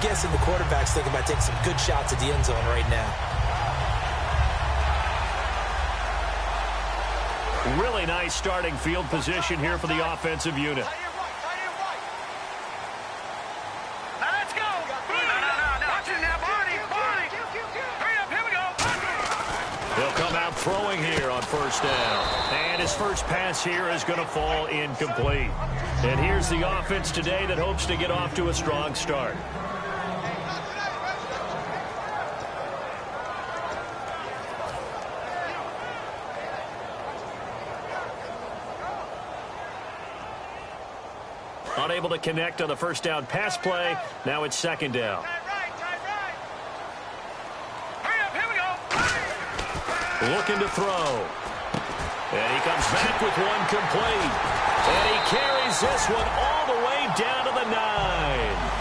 guessing the quarterback's thinking about taking some good shots at the end zone right now. Really nice starting field position here for the offensive unit. He'll come out throwing here on first down. And his first pass here is going to fall incomplete. And here's the offense today that hopes to get off to a strong start. Unable to connect on the first down pass play. Now it's second down. Looking to throw. And he comes back with one complete. And he carries this one all the way down to the 9.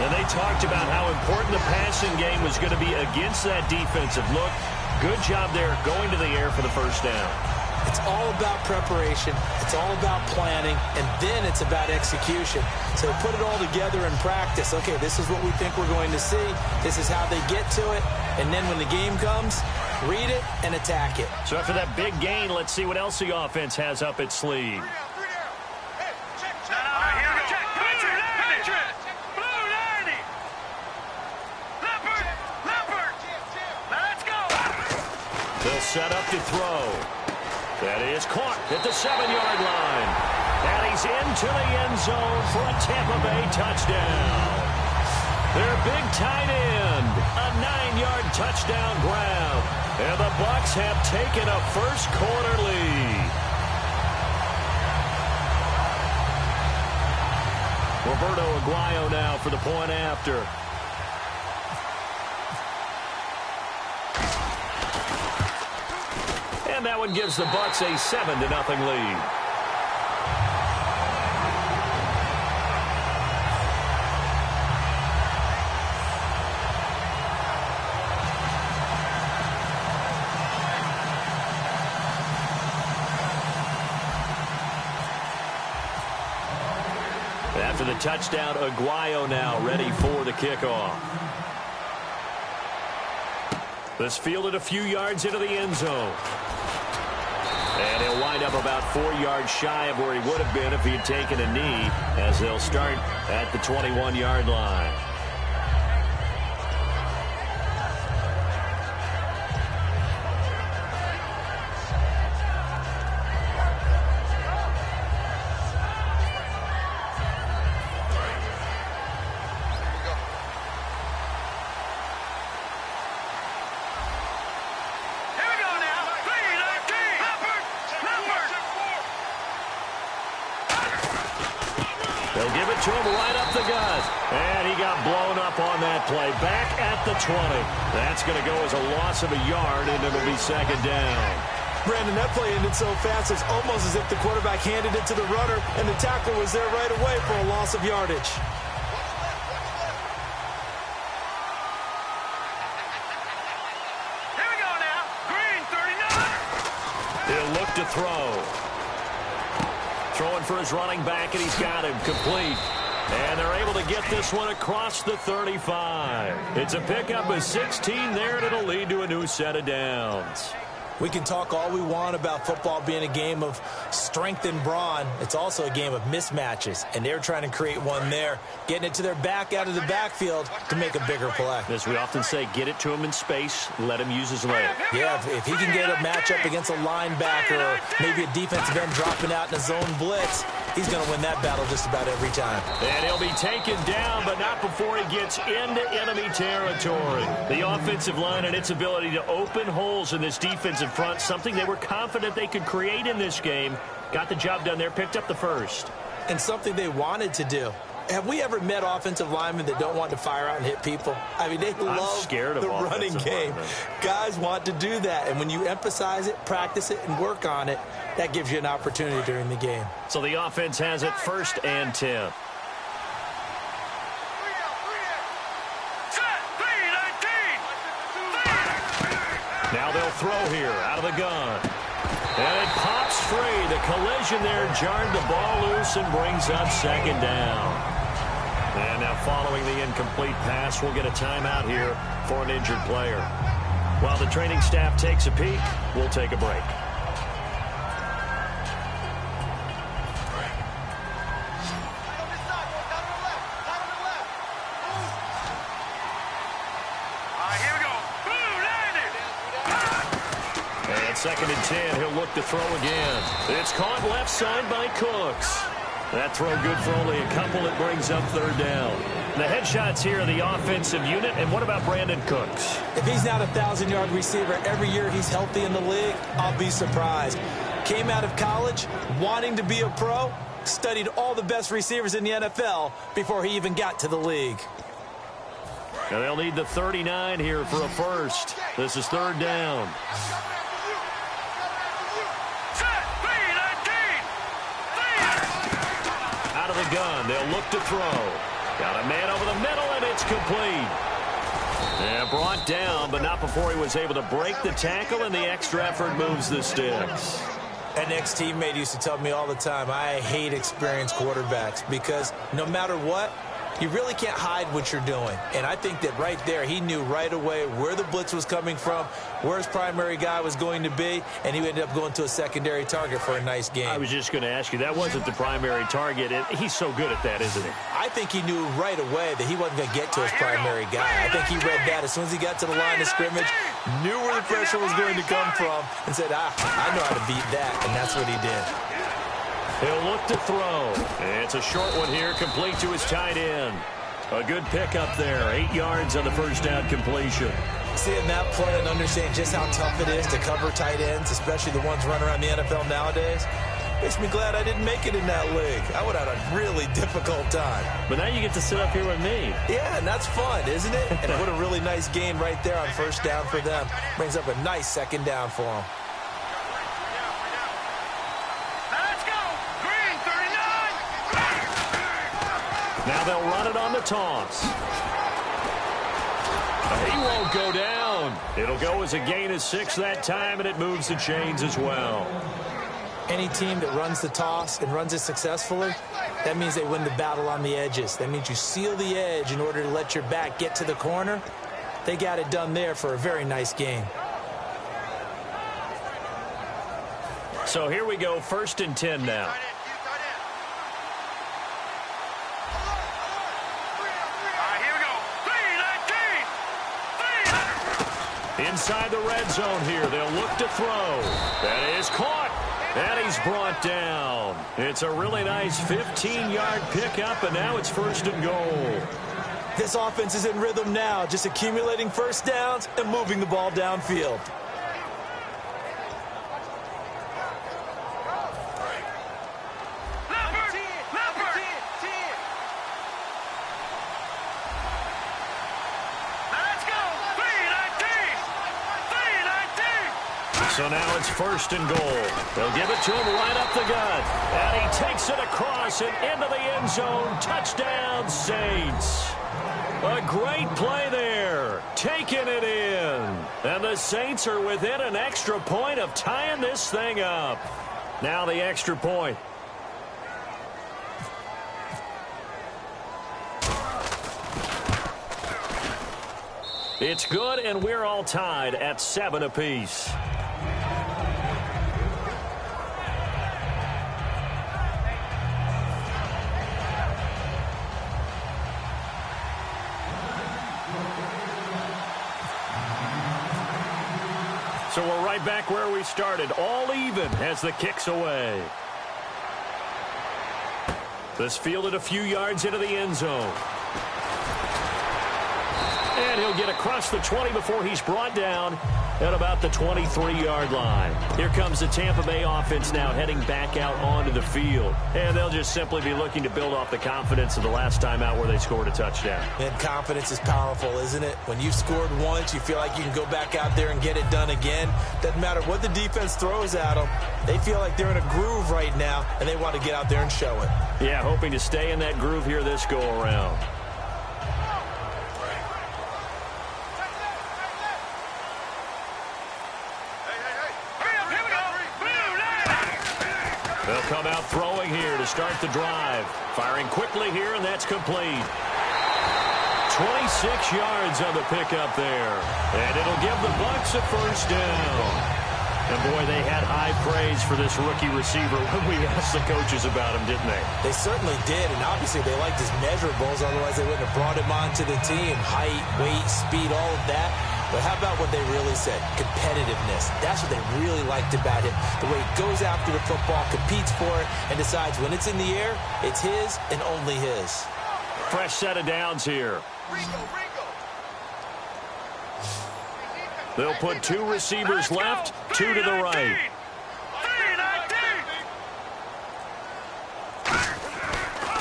And they talked about how important the passing game was going to be against that defensive look. Good job there going to the air for the first down. It's all about preparation. It's all about planning. And then it's about execution. So put it all together in practice. Okay, this is what we think we're going to see. This is how they get to it. And then when the game comes, read it and attack it. So after that big gain, let's see what else the offense has up its sleeve. They'll set up to throw. That is caught at the 7-yard line. And he's into the end zone for a Tampa Bay touchdown. Their big tight end, a 9-yard touchdown grab. And the Bucs have taken a first-quarter lead. Roberto Aguayo now for the point after. And that one gives the Bucs a 7-0 lead. After the touchdown, Aguayo now ready for the kickoff. This fielded a few yards into the end zone. And he'll wind up about 4 yards shy of where he would have been if he had taken a knee, as they'll start at the 21-yard line. They'll give it to him right up the gut. And he got blown up on that play. Back at the 20. That's going to go as a loss of a yard, and it'll be second down. Brandon, that play ended so fast, it's almost as if the quarterback handed it to the runner, and the tackler was there right away for a loss of yardage. Here we go now. Green, 39. He'll look to throw. Throwing for his running back, and he's got him complete. And they're able to get this one across the 35. It's a pickup of 16 there, and it'll lead to a new set of downs. We can talk all we want about football being a game of strength and brawn. It's also a game of mismatches, and they're trying to create one there, getting it to their back out of the backfield to make a bigger play. As we often say, get it to him in space, let him use his leg. Yeah, if he can get a matchup against a linebacker or maybe a defensive end dropping out in a zone blitz, he's going to win that battle just about every time. And he'll be taken down, but not before he gets into enemy territory. The offensive line and its ability to open holes in this defensive front, something they were confident they could create in this game. Got the job done there, picked up the first. And something they wanted to do. Have we ever met offensive linemen that don't want to fire out and hit people? I mean, they love the running game. Guys want to do that. And when you emphasize it, practice it, and work on it, that gives you an opportunity during the game. So the offense has it 1st and 10. Now they'll throw here out of the gun. And it pops free. The collision there jarred the ball loose and brings up second down. And now following the incomplete pass, we'll get a timeout here for an injured player. While the training staff takes a peek, we'll take a break. And 2nd and 10, he'll look to throw again. It's caught left side by Cooks. That throw good for only a couple. It brings up 3rd down. The headshots here are the offensive unit. And what about Brandon Cooks? If he's not a 1,000-yard receiver every year he's healthy in the league, I'll be surprised. Came out of college wanting to be a pro, studied all the best receivers in the NFL before he even got to the league. And they'll need the 39 here for a first. This is 3rd down. Out of the gun, they'll look to throw. Got a man over the middle, and it's complete. And brought down, but not before he was able to break the tackle, and the extra effort moves the sticks. An ex-teammate used to tell me all the time, I hate experienced quarterbacks because no matter what, you really can't hide what you're doing. And I think that right there, he knew right away where the blitz was coming from, where his primary guy was going to be, and he ended up going to a secondary target for a nice game. I was just going to ask you, that wasn't the primary target. He's so good at that, isn't he? I think he knew right away that he wasn't going to get to his primary guy. I think he read that as soon as he got to the line of scrimmage, knew where the pressure was going to come from, and said, I know how to beat that, and that's what he did. He'll look to throw. It's a short one here, complete to his tight end. A good pickup there, 8 yards on the first down completion. Seeing that play and understanding just how tough it is to cover tight ends, especially the ones running around the NFL nowadays, makes me glad I didn't make it in that league. I would have had a really difficult time. But now you get to sit up here with me. Yeah, and that's fun, isn't it? And what a really nice gain right there on first down for them. Brings up a nice 2nd down for them. Now they'll run it on the toss. He won't go down. It'll go as a gain of 6 that time, and it moves the chains as well. Any team that runs the toss and runs it successfully, that means they win the battle on the edges. That means you seal the edge in order to let your back get to the corner. They got it done there for a very nice game. So here we go, 1st and 10 now. Inside the red zone here, they'll look to throw. That is caught, and he's brought down. It's a really nice 15-yard pickup, and now it's 1st and goal. This offense is in rhythm now, just accumulating first downs and moving the ball downfield. So now it's 1st and goal. They'll give it to him right up the gut. And he takes it across and into the end zone. Touchdown, Saints. A great play there. Taking it in. And the Saints are within an extra point of tying this thing up. Now the extra point. It's good, and we're all tied at 7 apiece. So we're right back where we started, all even as the kick's away. This fielded a few yards into the end zone. And he'll get across the 20 before he's brought down at about the 23-yard line. Here comes the Tampa Bay offense now heading back out onto the field. And they'll just simply be looking to build off the confidence of the last time out where they scored a touchdown. And confidence is powerful, isn't it? When you've scored once, you feel like you can go back out there and get it done again. Doesn't matter what the defense throws at them. They feel like they're in a groove right now, and they want to get out there and show it. Yeah, hoping to stay in that groove here this go-around. They'll come out throwing here to start the drive. Firing quickly here, and that's complete. 26 yards on the pickup there. And it'll give the Bucs a first down. And, boy, they had high praise for this rookie receiver when we asked the coaches about him, didn't they? They certainly did, and obviously they liked his measurables. Otherwise, they wouldn't have brought him onto the team. Height, weight, speed, all of that. But how about what they really said? Competitiveness. That's what they really liked about him. The way he goes after the football, competes for it, and decides when it's in the air, it's his and only his. Fresh set of downs here. They'll put 2 receivers left, 2 to the right.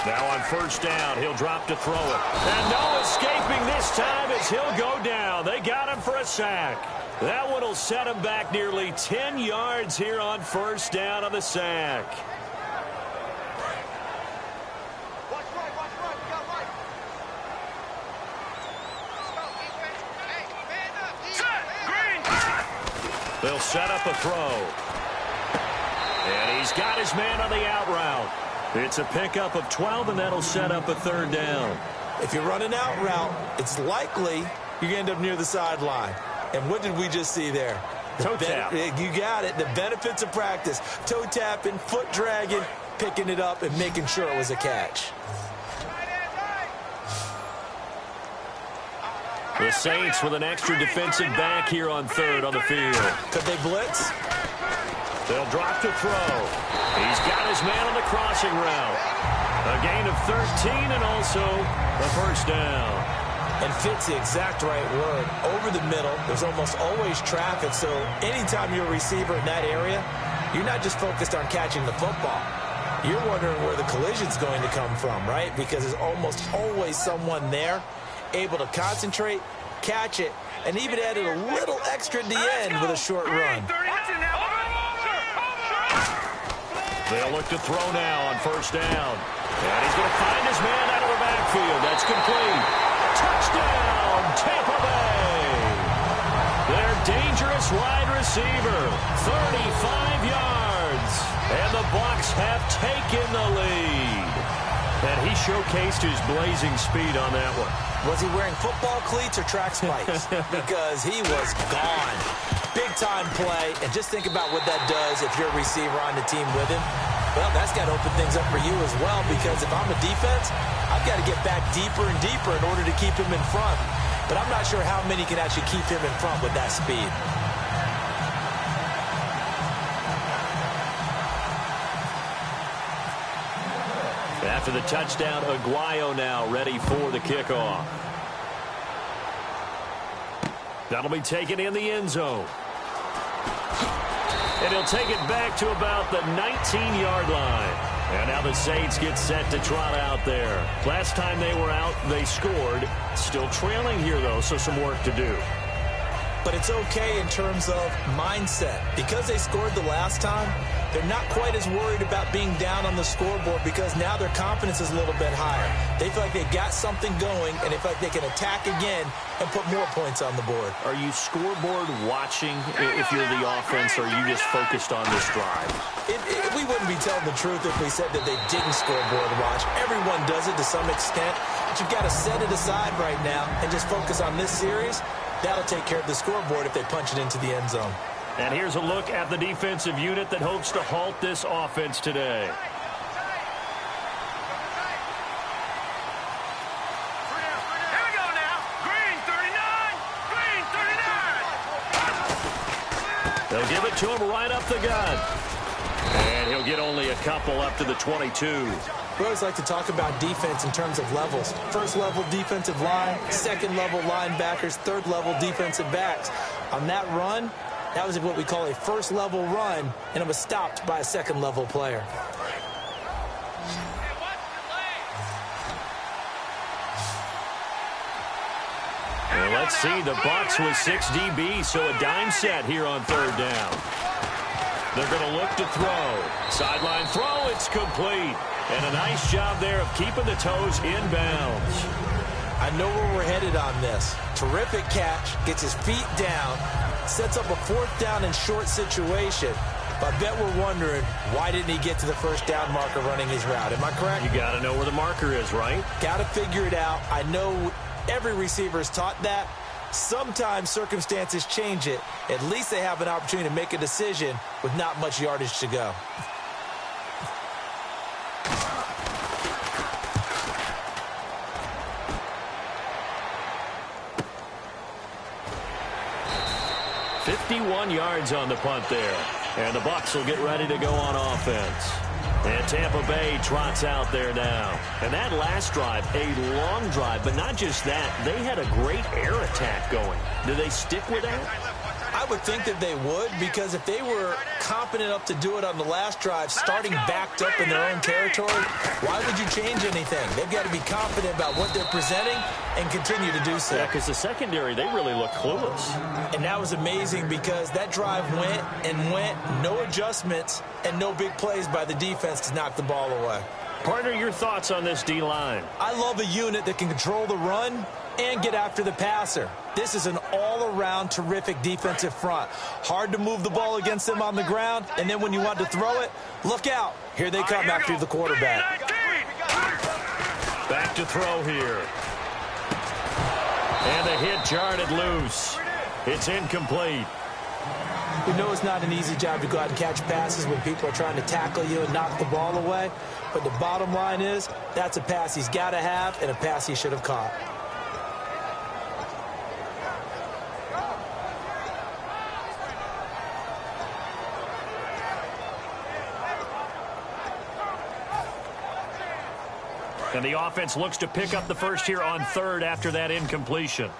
Now on first down, he'll drop to throw it. And no escaping this time as he'll go down. They got him for a sack. That one will set him back nearly 10 yards here on first down on the sack. They'll set up a throw. And he's got his man on the out route. It's a pickup of 12, and that'll set up a third down. If you're running out route, it's likely you're going to end up near the sideline. And what did we just see there? Toe tap. You got it. The benefits of practice. Toe tapping, foot dragging, picking it up, and making sure it was a catch. The Saints with an extra defensive back here on third on the field. Could they blitz? They'll drop to throw. He's got his man on the crossing route. A gain of 13 and also a first down. And fits the exact right word. Over the middle, there's almost always traffic, so anytime you're a receiver in that area, you're not just focused on catching the football. You're wondering where the collision's going to come from, right? Because there's almost always someone there able to concentrate, catch it, and even added a little extra at the end with a short run. They'll look to throw now on first down. And he's going to find his man out of the backfield. That's complete. Touchdown, Tampa Bay. Their dangerous wide receiver, 35 yards. And the Bucs have taken the lead. And he showcased his blazing speed on that one. Was he wearing football cleats or track spikes? Because he was gone. Big-time play, and just think about what that does if you're a receiver on the team with him. Well, that's got to open things up for you as well, because if I'm a defense, I've got to get back deeper and deeper in order to keep him in front. But I'm not sure how many can actually keep him in front with that speed. After the touchdown, Aguayo now ready for the kickoff. That'll be taken in the end zone. And he'll take it back to about the 19-yard line. And now the Saints get set to trot out there. Last time they were out, they scored. Still trailing here, though, so some work to do. But it's okay in terms of mindset. Because they scored the last time, they're not quite as worried about being down on the scoreboard because now their confidence is a little bit higher. They feel like they got something going, and they feel like they can attack again and put more points on the board. Are you scoreboard watching if you're the offense, or are you just focused on this drive? We wouldn't be telling the truth if we said that they didn't scoreboard watch. Everyone does it to some extent, but you've got to set it aside right now and just focus on this series. That'll take care of the scoreboard if they punch it into the end zone. And here's a look at the defensive unit that hopes to halt this offense today. Here we go now. Green 39. Green 39. They'll give it to him right up the gut. And he'll get only a couple up to the 22. We always like to talk about defense in terms of levels. First level defensive line, second level linebackers, third level defensive backs. On that run, that was what we call a first level run, and it was stopped by a second level player. Well, let's see, the Bucs with 6 DBs, so a dime set here on third down. They're going to look to throw. Sideline throw, it's complete. And a nice job there of keeping the toes inbounds. I know where we're headed on this. Terrific catch, gets his feet down, sets up a fourth down and short situation. I bet we're wondering, why didn't he get to the first down marker running his route? Am I correct? You got to know where the marker is, right? Got to figure it out. I know every receiver is taught that. Sometimes circumstances change it. At least they have an opportunity to make a decision with not much yardage to go. Yards on the punt there. And the Bucs will get ready to go on offense. And Tampa Bay trots out there now. And that last drive, a long drive, but not just that. They had a great air attack going. Do they stick with that? I would think that they would, because if they were competent enough to do it on the last drive, starting backed up in their own territory, why would you change anything? They've got to be confident about what they're presenting and continue to do so. Yeah, because the secondary, they really look clueless. And that was amazing because that drive went and went, no adjustments, and no big plays by the defense to knock the ball away. Partner, your thoughts on this D-line? I love a unit that can control the run and get after the passer. This is an all-around terrific defensive front. Hard to move the ball against them on the ground, and then when you want to throw it, look out. Here they come after the quarterback. Back to throw here. And the hit jarred it loose. It's incomplete. We know it's not an easy job to go out and catch passes when people are trying to tackle you and knock the ball away. But the bottom line is, that's a pass he's got to have and a pass he should have caught. And the offense looks to pick up the first here on third after that incompletion.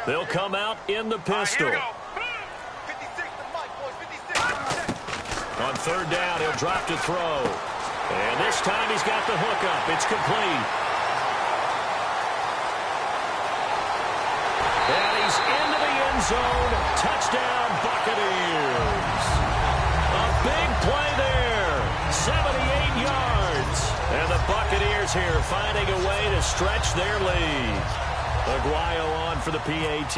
They'll come out in the pistol. On third down, he'll drop to throw. And this time he's got the hookup. It's complete. And he's into the end zone. Touchdown, Buccaneers. A big play there. 78 yards. And the Buccaneers here finding a way to stretch their lead. Aguayo on for the PAT.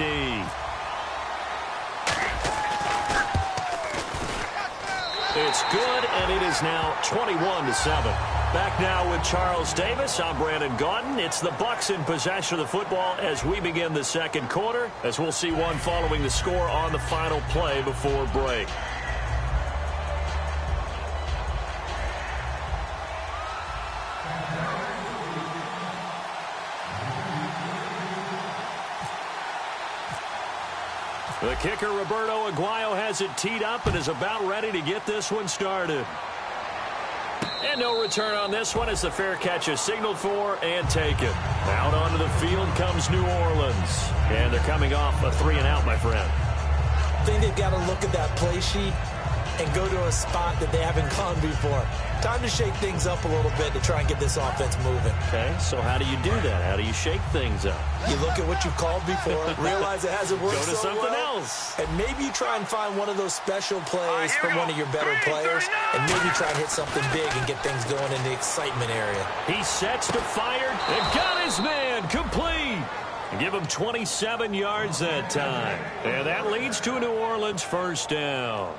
It's good, and it is now 21-7. Back now with Charles Davis. I'm Brandon Gaudin. It's the Bucs in possession of the football as we begin the second quarter, as we'll see one following the score on the final play before break. The kicker, Roberto Aguayo, has it teed up and is about ready to get this one started. And no return on this one as the fair catch is signaled for and taken. Out onto the field comes New Orleans. And they're coming off a 3-and-out, my friend. I think they've got to look at that play sheet and go to a spot that they haven't gone before. Time to shake things up a little bit to try and get this offense moving. Okay, so how do you do that? How do you shake things up? You look at what you've called before, realize it hasn't worked so well. Go to something else. And maybe you try and find one of those special plays from one of your better players, and maybe try and hit something big and get things going in the excitement area. He sets to fire and got his man complete. Give him 27 yards that time. And that leads to a New Orleans first down.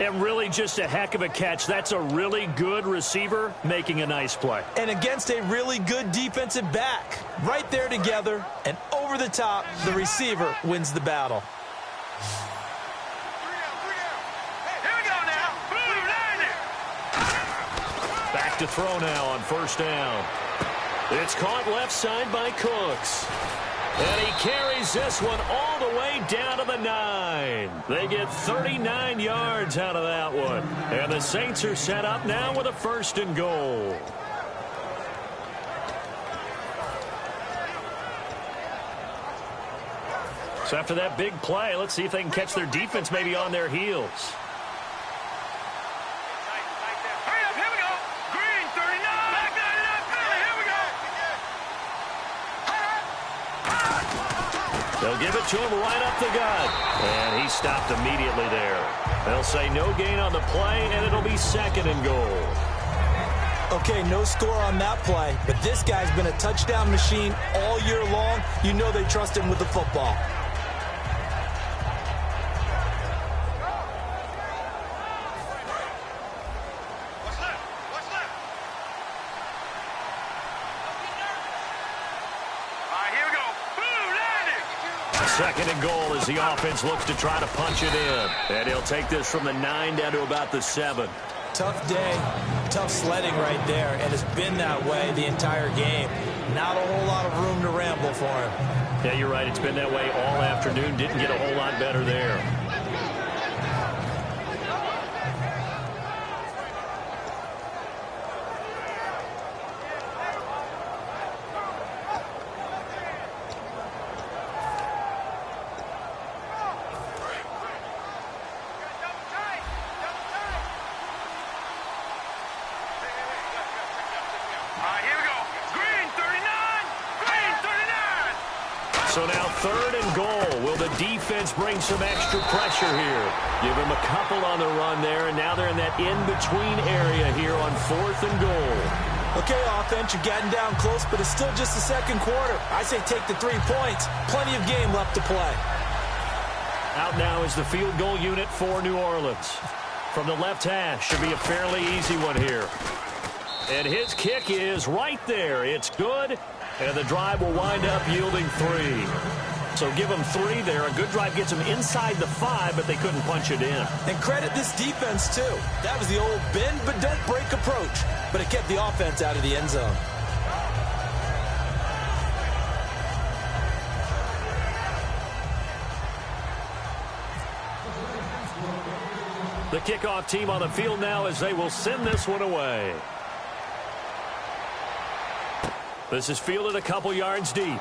And really just a heck of a catch. That's a really good receiver making a nice play. And against a really good defensive back. Right there together, and over the top, the receiver wins the battle. Here we go now. Back to throw now on first down. It's caught left side by Cooks. And he carries this one all the way down to the 9. They get 39 yards out of that one. And the Saints are set up now with a 1st and goal. So after that big play, let's see if they can catch their defense maybe on their heels. They'll give it to him right up the gut. And he stopped immediately there. They'll say no gain on the play, and it'll be 2nd and goal. Okay, no score on that play, but this guy's been a touchdown machine all year long. You know they trust him with the football. Second and goal as the offense looks to try to punch it in. And he'll take this from the 9 down to about the 7. Tough day, tough sledding right there, and it's been that way the entire game. Not a whole lot of room to ramble for him. Yeah, you're right. It's been that way all afternoon. Didn't get a whole lot better there. So now 3rd and goal. Will the defense bring some extra pressure here? Give them a couple on the run there, and now they're in that in-between area here on 4th and goal. Okay, offense, you're getting down close, but it's still just the second quarter. I say take the 3 points. Plenty of game left to play. Out now is the field goal unit for New Orleans. From the left hash, should be a fairly easy one here. And his kick is right there. It's good. And the drive will wind up yielding 3. So give them 3 there. A good drive gets them inside the 5, but they couldn't punch it in. And credit this defense, too. That was the old bend but don't break approach. But it kept the offense out of the end zone. The kickoff team on the field now as they will send this one away. This is fielded a couple yards deep.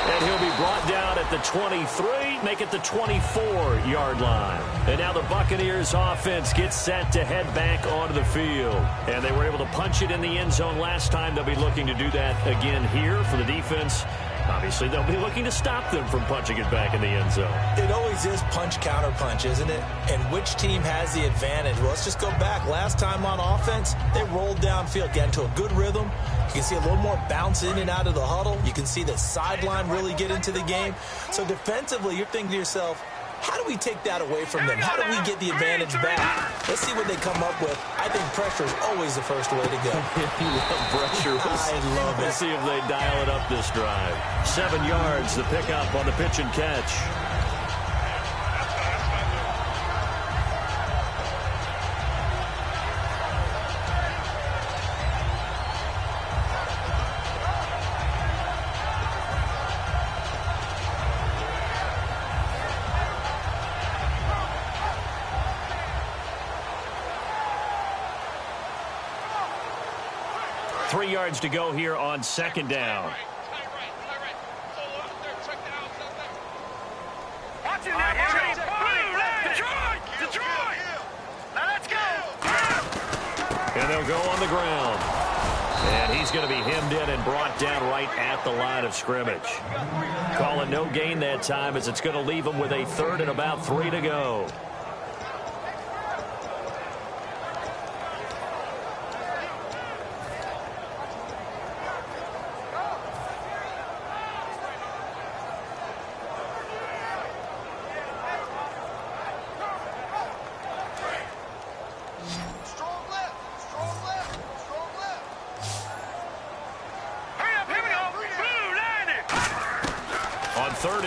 And he'll be brought down at the 23, make it the 24-yard line. And now the Buccaneers offense gets set to head back onto the field. And they were able to punch it in the end zone last time. They'll be looking to do that again here for the defense. Obviously, they'll be looking to stop them from punching it back in the end zone. It always is punch-counter-punch, isn't it? And which team has the advantage? Well, let's just go back. Last time on offense, they rolled downfield, get into a good rhythm. You can see a little more bounce in and out of the huddle. You can see the sideline really get into the game. So defensively, you're thinking to yourself, how do we take that away from them? How do we get the advantage back? Let's see what they come up with. I think pressure is always the first way to go. You love pressure. I love it. Let's see if they dial it up this drive. 7 yards, the pickup on the pitch and catch. Yards to go here on 2nd down. Watch it now, Detroit! Now let's go! And they'll go on the ground. And he's going to be hemmed in and brought down right at the line of scrimmage. Call it no gain that time as it's going to leave him with a 3rd and about 3 to go.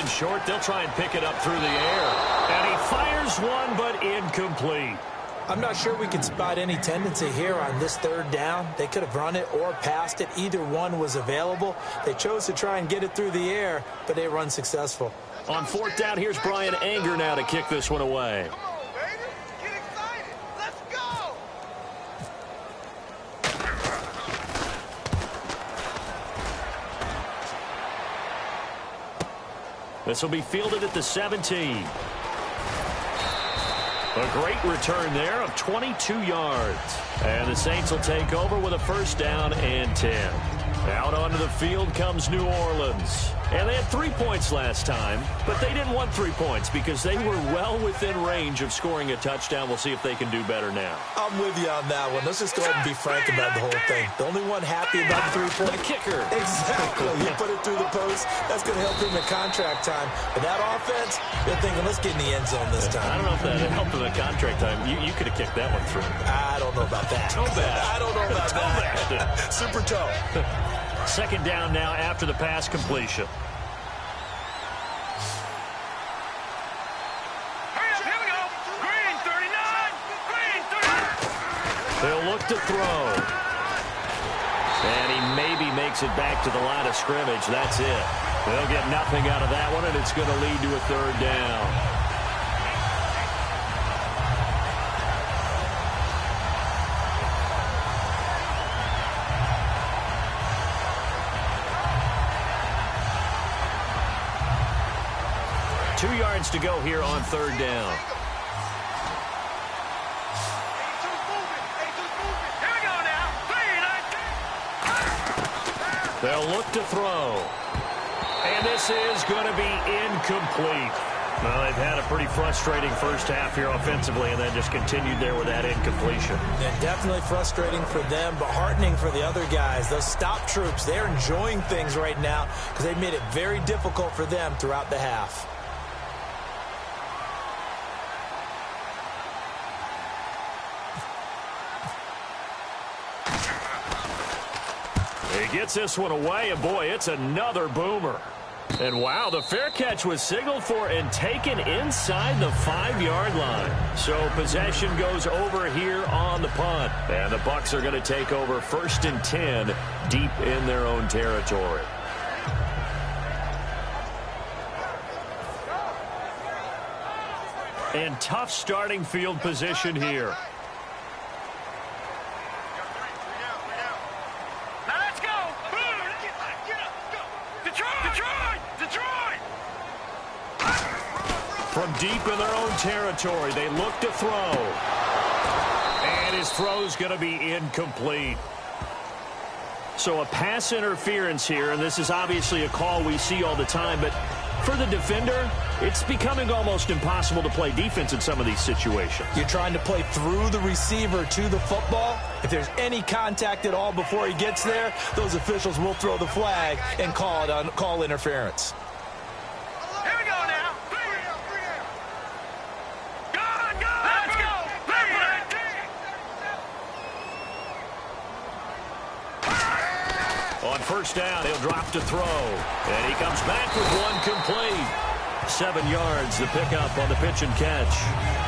Short, they'll try and pick it up through the air. And he fires one, but incomplete. I'm not sure we can spot any tendency here on this 3rd down. They could have run it or passed it. Either one was available. They chose to try and get it through the air, but they were unsuccessful. On 4th down, here's Brian Anger now to kick this one away. Come on, baby. Get excited. Let's go! This will be fielded at the 17. A great return there of 22 yards. And the Saints will take over with a 1st down and 10. Out onto the field comes New Orleans. And they had 3 points last time, but they didn't want 3 points because they were well within range of scoring a touchdown. We'll see if they can do better now. I'm with you on that one. Let's just go ahead and be frank about the whole thing. The only one happy about the 3-point. The kicker. Exactly. You put it through the post. That's going to help him in contract time. But that offense, they're thinking, let's get in the end zone this time. I don't know if that helped him in contract time. You could have kicked that one through. I don't know about that. Toe bad. I don't know about that. Toe bad. Super toe. Second down now after the pass completion. Here we go. Green 39. Green 39. They'll look to throw. And he maybe makes it back to the line of scrimmage. That's it. They'll get nothing out of that one, and it's going to lead to a third down. To go here on third down. Here we go now. They'll look to throw. And this is going to be incomplete. Well, they've had a pretty frustrating first half here offensively, and then just continued there with that incompletion. Yeah, definitely frustrating for them, but heartening for the other guys. Those stop troops, they're enjoying things right now because they made it very difficult for them throughout the half. He gets this one away, and boy, it's another boomer. And wow, the fair catch was signaled for and taken inside the 5-yard line. So possession goes over here on the punt. And the Bucs are going to take over 1st and 10 deep in their own territory. And tough starting field position here. From deep in their own territory, they look to throw. And his throw's going to be incomplete. So a pass interference here, and this is obviously a call we see all the time, but for the defender, it's becoming almost impossible to play defense in some of these situations. You're trying to play through the receiver to the football. If there's any contact at all before he gets there, those officials will throw the flag and call interference. On first down, he'll drop to throw. And he comes back with one complete. 7 yards, the pickup on the pitch and catch.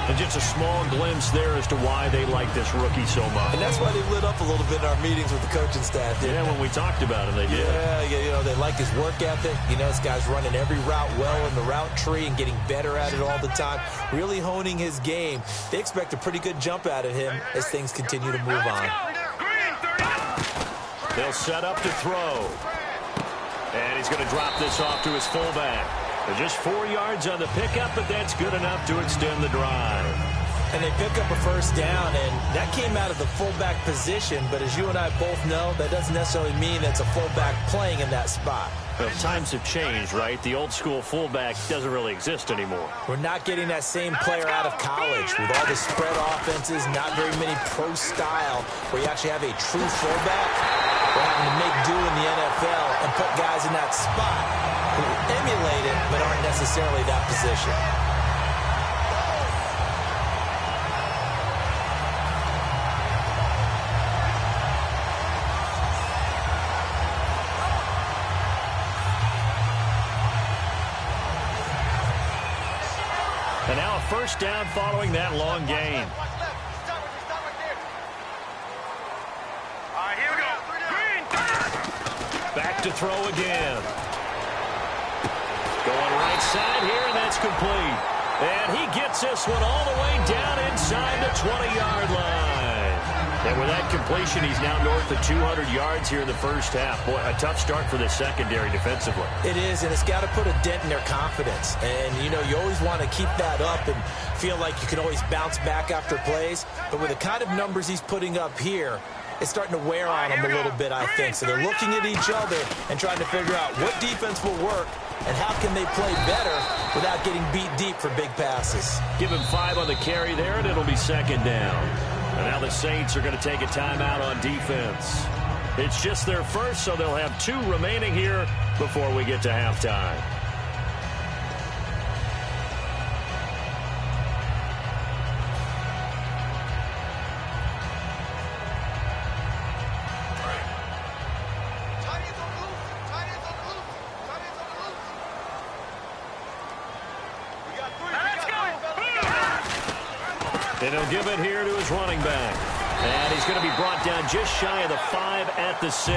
And just a small glimpse there as to why they like this rookie so much. And that's why they lit up a little bit in our meetings with the coaching staff. Yeah, when we talked about it, they did. Yeah, you know, they like his work ethic. You know, this guy's running every route well in the route tree and getting better at it all the time. Really honing his game. They expect a pretty good jump out of him as things continue to move on. They'll set up to throw. And he's going to drop this off to his fullback. They're just 4 yards on the pickup, but that's good enough to extend the drive. And they pick up a first down, and that came out of the fullback position. But as you and I both know, that doesn't necessarily mean it's a fullback playing in that spot. Well, times have changed, right? The old school fullback doesn't really exist anymore. We're not getting that same player out of college with all the spread offenses, not very many pro style, where you actually have a true fullback. We're having to make do in the NFL and put guys in that spot who emulate it but aren't necessarily that position. And now a first down following that long gain. Back to throw again. Going right side here, and that's complete. And he gets this one all the way down inside the 20-yard line. And with that completion, he's now north of 200 yards here in the first half. Boy, a tough start for the secondary defensively. It is, and it's got to put a dent in their confidence. And, you know, you always want to keep that up and feel like you can always bounce back after plays. But with the kind of numbers he's putting up here, it's starting to wear on them a little bit, I think. So they're looking at each other and trying to figure out what defense will work and how can they play better without getting beat deep for big passes. Give him 5 on the carry there, and it'll be second down. And now the Saints are going to take a timeout on defense. It's just their first, so they'll have 2 remaining here before we get to halftime. And he'll give it here to his running back. And he's going to be brought down just shy of the 5 at the 6.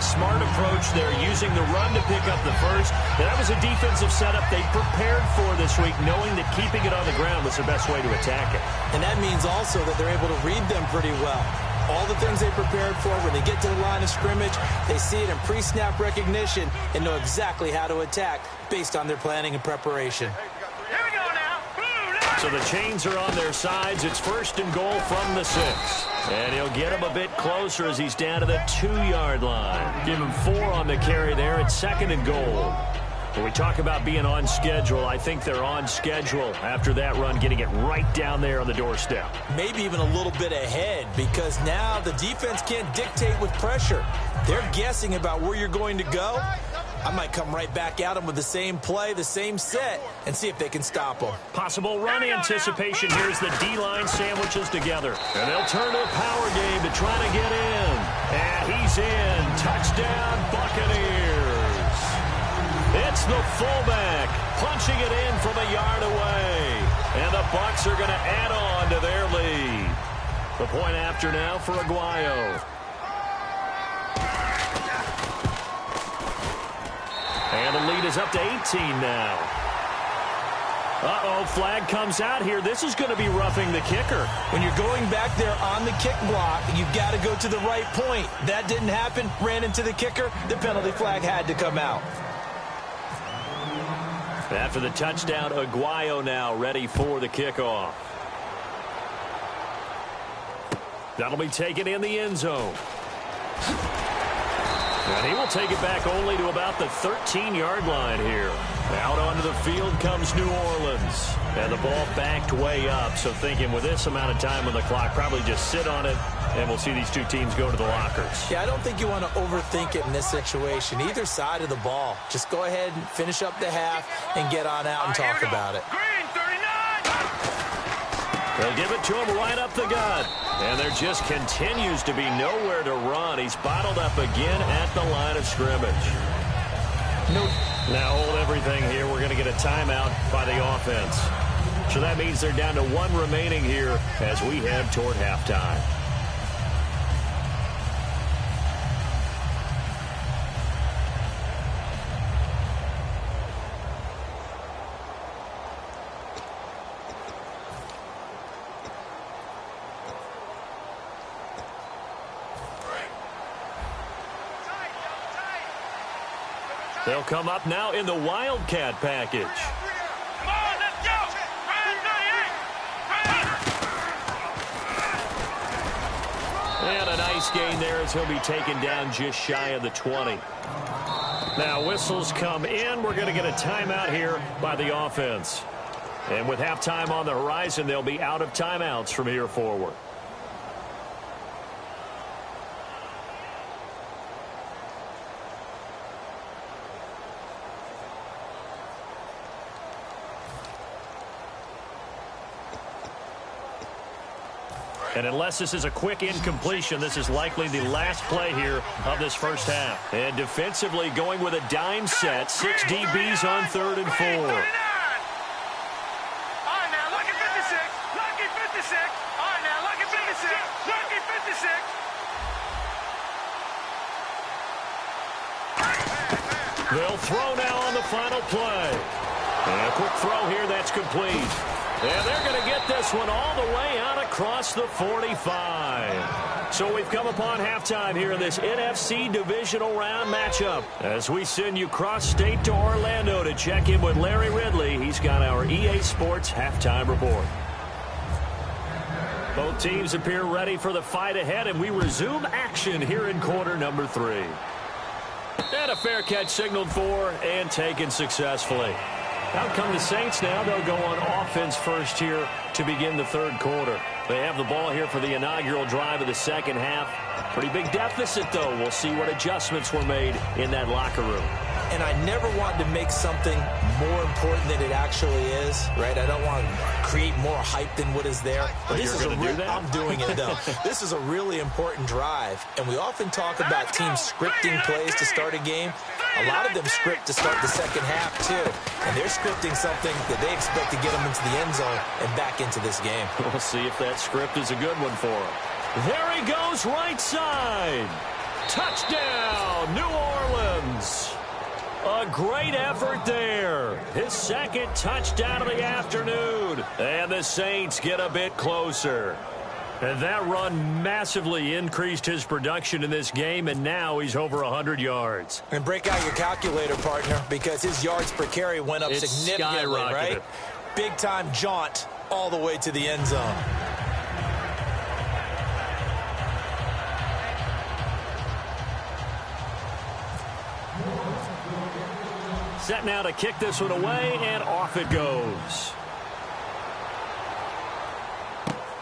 Smart approach there, using the run to pick up the first. That was a defensive setup they prepared for this week, knowing that keeping it on the ground was the best way to attack it. And that means also that they're able to read them pretty well. All the things they prepared for, when they get to the line of scrimmage, they see it in pre-snap recognition and know exactly how to attack based on their planning and preparation. Here we go now. So the chains are on their sides. It's 1st and goal from the 6. And he'll get him a bit closer as he's down to the 2-yard line. Give him 4 on the carry there. It's 2nd and goal. When we talk about being on schedule, I think they're on schedule after that run, getting it right down there on the doorstep. Maybe even a little bit ahead, because now the defense can't dictate with pressure. They're guessing about where you're going to go. I might come right back at them with the same play, the same set, and see if they can stop them. Possible run anticipation. Here's the D-line sandwiches together. And they'll turn to a power game to try to get in. And he's in. Touchdown, Buccaneers. It's the fullback punching it in from a yard away. And the Bucs are going to add on to their lead. The point after now for Aguayo. And the lead is up to 18 now. Uh-oh, flag comes out here. This is going to be roughing the kicker. When you're going back there on the kick block, you've got to go to the right point. That didn't happen. Ran into the kicker. The penalty flag had to come out. After the touchdown, Aguayo now ready for the kickoff. That'll be taken in the end zone. And he will take it back only to about the 13-yard line here. Out onto the field comes New Orleans. And the ball backed way up. So thinking with this amount of time on the clock, probably just sit on it, and we'll see these two teams go to the lockers. Yeah, I don't think you want to overthink it in this situation. Either side of the ball. Just go ahead and finish up the half and get on out and talk about it. Green, 39. They'll give it to him right up the gut. And there just continues to be nowhere to run. He's bottled up again at the line of scrimmage. Now hold everything here. We're going to get a timeout by the offense. So that means they're down to 1 remaining here as we head toward halftime. They'll come up now in the Wildcat package. Come on, let's go. And a nice gain there as he'll be taken down just shy of the 20. Now whistles come in. We're going to get a timeout here by the offense. And with halftime on the horizon, they'll be out of timeouts from here forward. And unless this is a quick incompletion, this is likely the last play here of this first half. And defensively going with a dime set, 6 DBs on 3rd and 4. All right, now, lucky 56. Lucky 56. All right, now, lucky 56. Lucky 56. They'll throw now on the final play. And a quick throw here, that's complete. And they're going to get this one all the way out across the 45. So we've come upon halftime here in this NFC divisional round matchup. As we send you cross-state to Orlando to check in with Larry Ridley. He's got our EA Sports halftime report. Both teams appear ready for the fight ahead, and we resume action here in quarter number 3. And a fair catch signaled for and taken successfully. Out come the Saints now. They'll go on offense first here to begin the 3rd quarter. They have the ball here for the inaugural drive of the second half. Pretty big deficit, though. We'll see what adjustments were made in that locker room. and I never want to make something more important than it actually is, right? I don't want to create more hype than what is there. But this is I'm doing it, though. This is a really important drive, and we often talk about teams scripting plays to start a game. A lot of them script to start the second half, too, and they're scripting something that they expect to get them into the end zone and back into this game. We'll see if that script is a good one for him. There he goes, right side. Touchdown, New Orleans. A great effort there. His second touchdown of the afternoon. And the Saints get a bit closer. And that run massively increased his production in this game, and now he's over 100 yards. And break out your calculator, partner, because his yards per carry went up significantly, right? Big-time jaunt all the way to the end zone. Set now to kick this one away, and off it goes.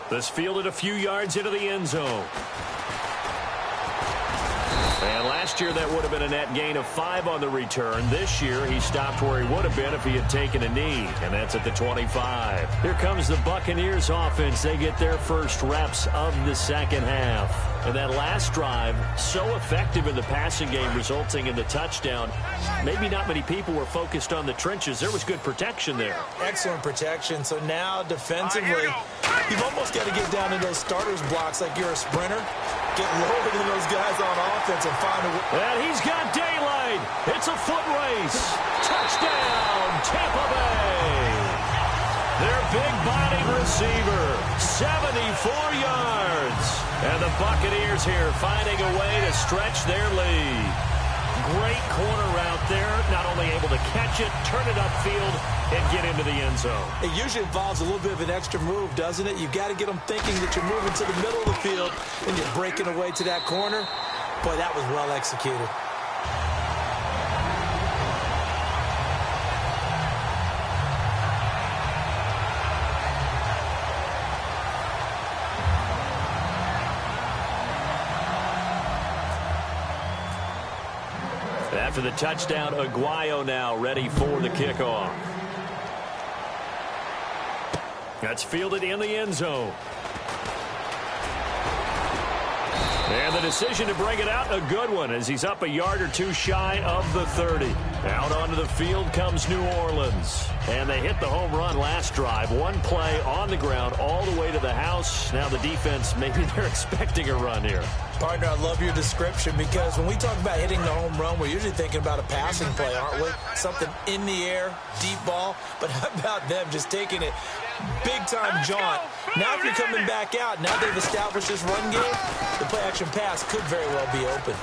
This fielded a few yards into the end zone. And last year, that would have been a net gain of 5 on the return. This year, he stopped where he would have been if he had taken a knee, and that's at the 25. Here comes the Buccaneers offense. They get their first reps of the second half. And that last drive, so effective in the passing game, resulting in the touchdown. Maybe not many people were focused on the trenches. There was good protection there. Excellent protection. So now, defensively, you've almost got to get down to those starters blocks like you're a sprinter. Get lower than those guys on offense and find a way. And he's got daylight. It's a foot race. Touchdown, Tampa Bay. Their big-bodied receiver, 74 yards. And the Buccaneers here finding a way to stretch their lead. Great corner route there. Not only able to catch it, turn it upfield, and get into the end zone. It usually involves a little bit of an extra move, doesn't it? You've got to get them thinking that you're moving to the middle of the field and you're breaking away to that corner. Boy, that was well executed. After the touchdown, Aguayo now ready for the kickoff. That's fielded in the end zone. And the decision to bring it out, a good one, as he's up a yard or two shy of the 30. Out onto the field comes New Orleans. And they hit the home run last drive. One play on the ground all the way to the house. Now the defense, maybe they're expecting a run here. Partner, I love your description, because when we talk about hitting the home run, we're usually thinking about a passing play, aren't we? Something in the air, deep ball. But how about them just taking it big-time jaunt? Now if you're coming back out, now they've established this run game, the play-action pass could very well be open.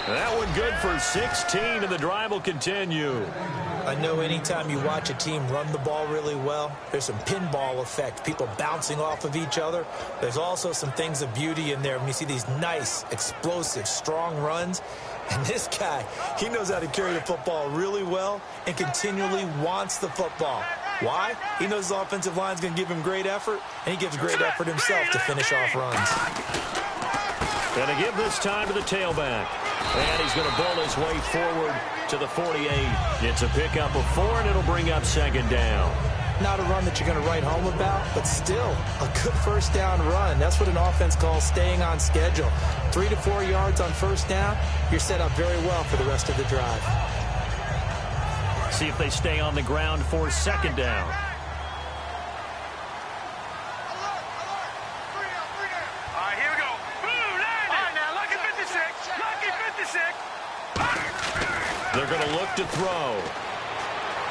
That one good for 16, and the drive will continue. I know anytime you watch a team run the ball really well, there's some pinball effect, people bouncing off of each other. There's also some things of beauty in there when you see these nice, explosive, strong runs. And this guy, he knows how to carry the football really well and continually wants the football. Why? He knows his offensive line's going to give him great effort, and he gives great effort himself to finish off runs. Going to give this time to the tailback. And he's going to bull his way forward to the 48. It's a pickup of 4, and it'll bring up second down. Not a run that you're going to write home about, but still a good first down run. That's what an offense calls staying on schedule. 3 to 4 yards on first down, you're set up very well for the rest of the drive. See if they stay on the ground for second down. They're going to look to throw.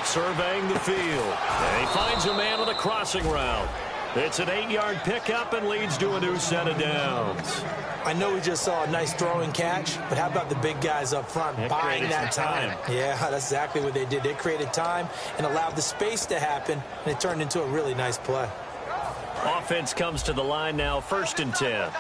Surveying the field. And he finds a man on the crossing route. It's an 8-yard pickup and leads to a new set of downs. I know we just saw a nice throwing catch, but how about the big guys up front buying that time? Yeah, that's exactly what they did. They created time and allowed the space to happen, and it turned into a really nice play. Offense comes to the line now, 1st and 10.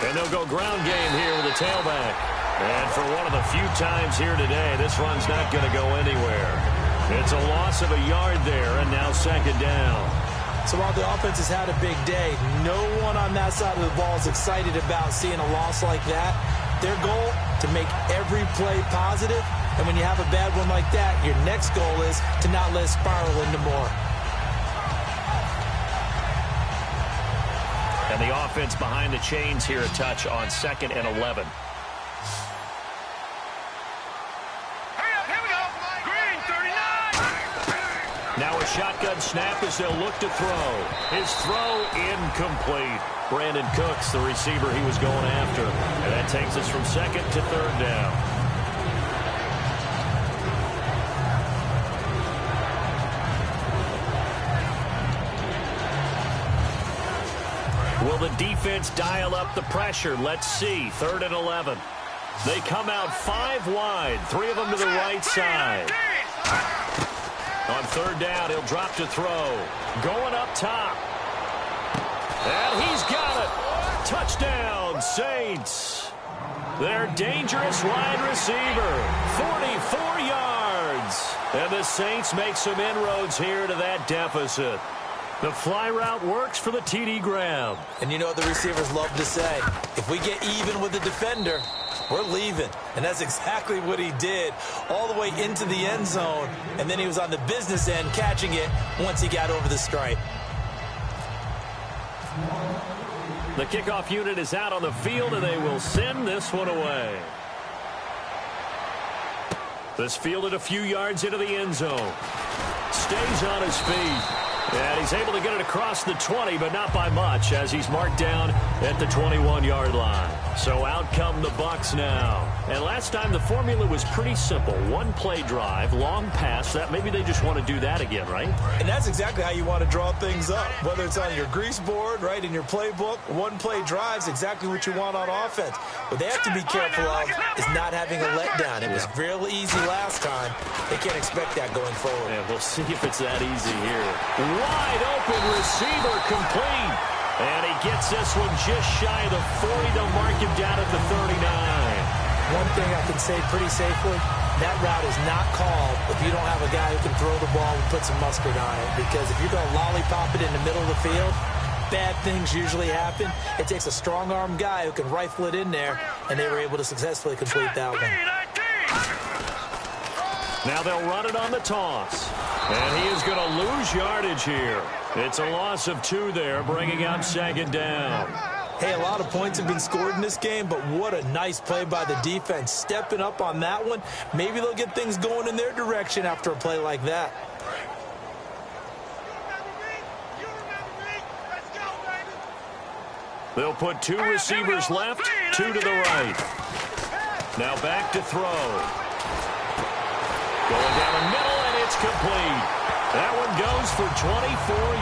And they'll go ground game here with the tailback. And for one of the few times here today, this run's not going to go anywhere. It's a loss of a yard there, and now second down. So while the offense has had a big day, no one on that side of the ball is excited about seeing a loss like that. Their goal, to make every play positive. And when you have a bad one like that, your next goal is to not let it spiral into more. And the offense behind the chains here a touch on 2nd and 11. Now a shotgun snap as they'll look to throw. His throw incomplete. Brandon Cooks, the receiver he was going after. And that takes us from 2nd to 3rd down. Will the defense dial up the pressure? Let's see. 3rd and 11. They come out 5 wide. 3 of them to the right side. On 3rd down, he'll drop to throw. Going up top. And he's got it. Touchdown, Saints. Their dangerous wide receiver. 44 yards. And the Saints make some inroads here to that deficit. The fly route works for the TD grab. And you know what the receivers love to say? If we get even with the defender, we're leaving. And that's exactly what he did, all the way into the end zone. And then he was on the business end catching it once he got over the stripe. The kickoff unit is out on the field, and they will send this one away. This fielded a few yards into the end zone. Stays on his feet. And he's able to get it across the 20, but not by much, as he's marked down at the 21-yard line. So out come the Bucs now. And last time the formula was pretty simple. 1 play drive, long pass. That maybe they just want to do that again, right? And that's exactly how you want to draw things up. Whether it's on your grease board, right, in your playbook, 1 play drive's exactly what you want on offense. What they have to be careful of is not having a letdown. It was real easy last time. They can't expect that going forward. Yeah, we'll see if it's that easy here. Wide open receiver complete. And he gets this one just shy of the 40. They'll mark him down at the 39. One thing I can say pretty safely, that route is not called if you don't have a guy who can throw the ball and put some mustard on it. Because if you're going to lollipop it in the middle of the field, bad things usually happen. It takes a strong-armed guy who can rifle it in there, and they were able to successfully complete that one. Now they'll run it on the toss. And he is going to lose yardage here. It's a loss of 2 there, bringing up 2nd down. Hey, a lot of points have been scored in this game, but what a nice play by the defense. Stepping up on that one. Maybe they'll get things going in their direction after a play like that. They'll put 2 receivers left, 2 to the right. Now back to throw. Going down the middle, and it's complete. That one goes for 24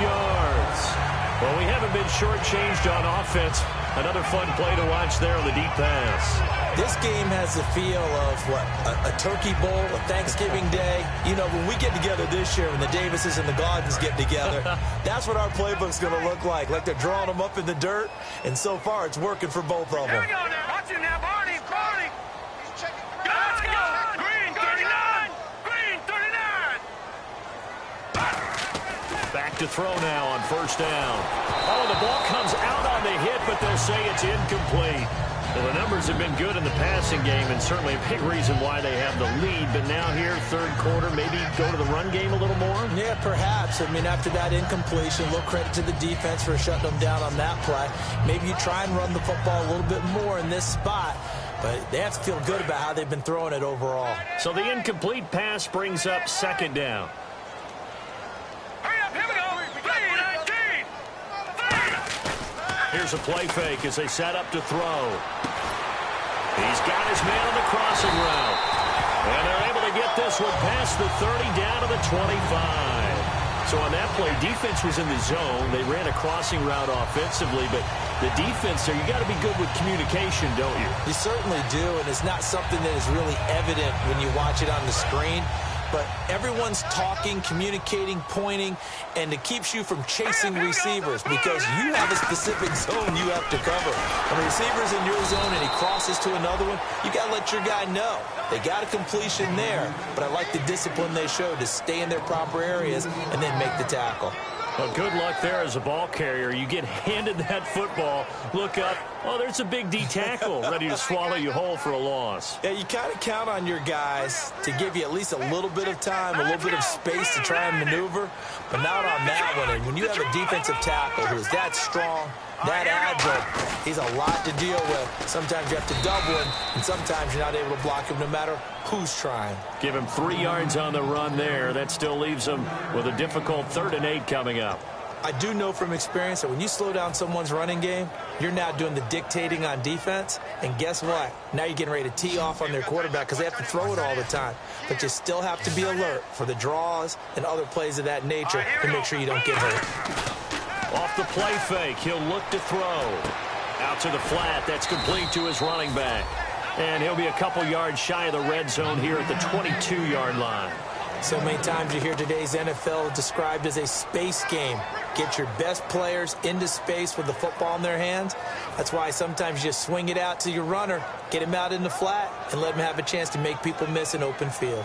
yards. Well, we haven't been shortchanged on offense. Another fun play to watch there on the deep pass. This game has the feel of, what, a turkey bowl, a Thanksgiving day. You know, when we get together this year, when the Davises and the Gardens get together, that's what our playbook's going to look like. Like they're drawing them up in the dirt, and so far it's working for both of them. Here we go now. Watch him now, Barney. Barney. Let's go. Green 39. Green 39. Back to throw now on 1st down. Oh, the ball comes out on the hit, but they'll say it's incomplete. Well, the numbers have been good in the passing game, and certainly a big reason why they have the lead. But now here, 3rd quarter, maybe go to the run game a little more? Yeah, perhaps. I mean, after that incompletion, a little credit to the defense for shutting them down on that play. Maybe you try and run the football a little bit more in this spot. But they have to feel good about how they've been throwing it overall. So the incomplete pass brings up 2nd down. Here's a play fake as they set up to throw. He's got his man on the crossing route. And they're able to get this one past the 30 down to the 25. So on that play, defense was in the zone. They ran a crossing route offensively, but the defense there, you got to be good with communication, don't you? You certainly do, and it's not something that is really evident when you watch it on the screen. But everyone's talking, communicating, pointing, and it keeps you from chasing receivers because you have a specific zone you have to cover. When a receiver's in your zone and he crosses to another one, you got to let your guy know. They got a completion there, but I like the discipline they showed to stay in their proper areas and then make the tackle. Well, good luck there as a ball carrier. You get handed that football, look up, oh, there's a big D tackle ready to swallow you whole for a loss. Yeah, you kind of count on your guys to give you at least a little bit of time, a little bit of space to try and maneuver, but not on that one. And when you have a defensive tackle who is that strong, that agile, he's a lot to deal with. Sometimes you have to double him, and sometimes you're not able to block him no matter who's trying. Give him 3 yards on the run there. That still leaves him with a difficult 3rd and 8 coming up. I do know from experience that when you slow down someone's running game, you're now doing the dictating on defense. And guess what? Now you're getting ready to tee off on their quarterback because they have to throw it all the time. But you still have to be alert for the draws and other plays of that nature to make sure you don't get hurt. Off the play fake, he'll look to throw. Out to the flat, that's complete to his running back. And he'll be a couple yards shy of the red zone here at the 22-yard line. So many times you hear today's NFL described as a space game. Get your best players into space with the football in their hands. That's why sometimes you just swing it out to your runner, get him out in the flat, and let him have a chance to make people miss an open field.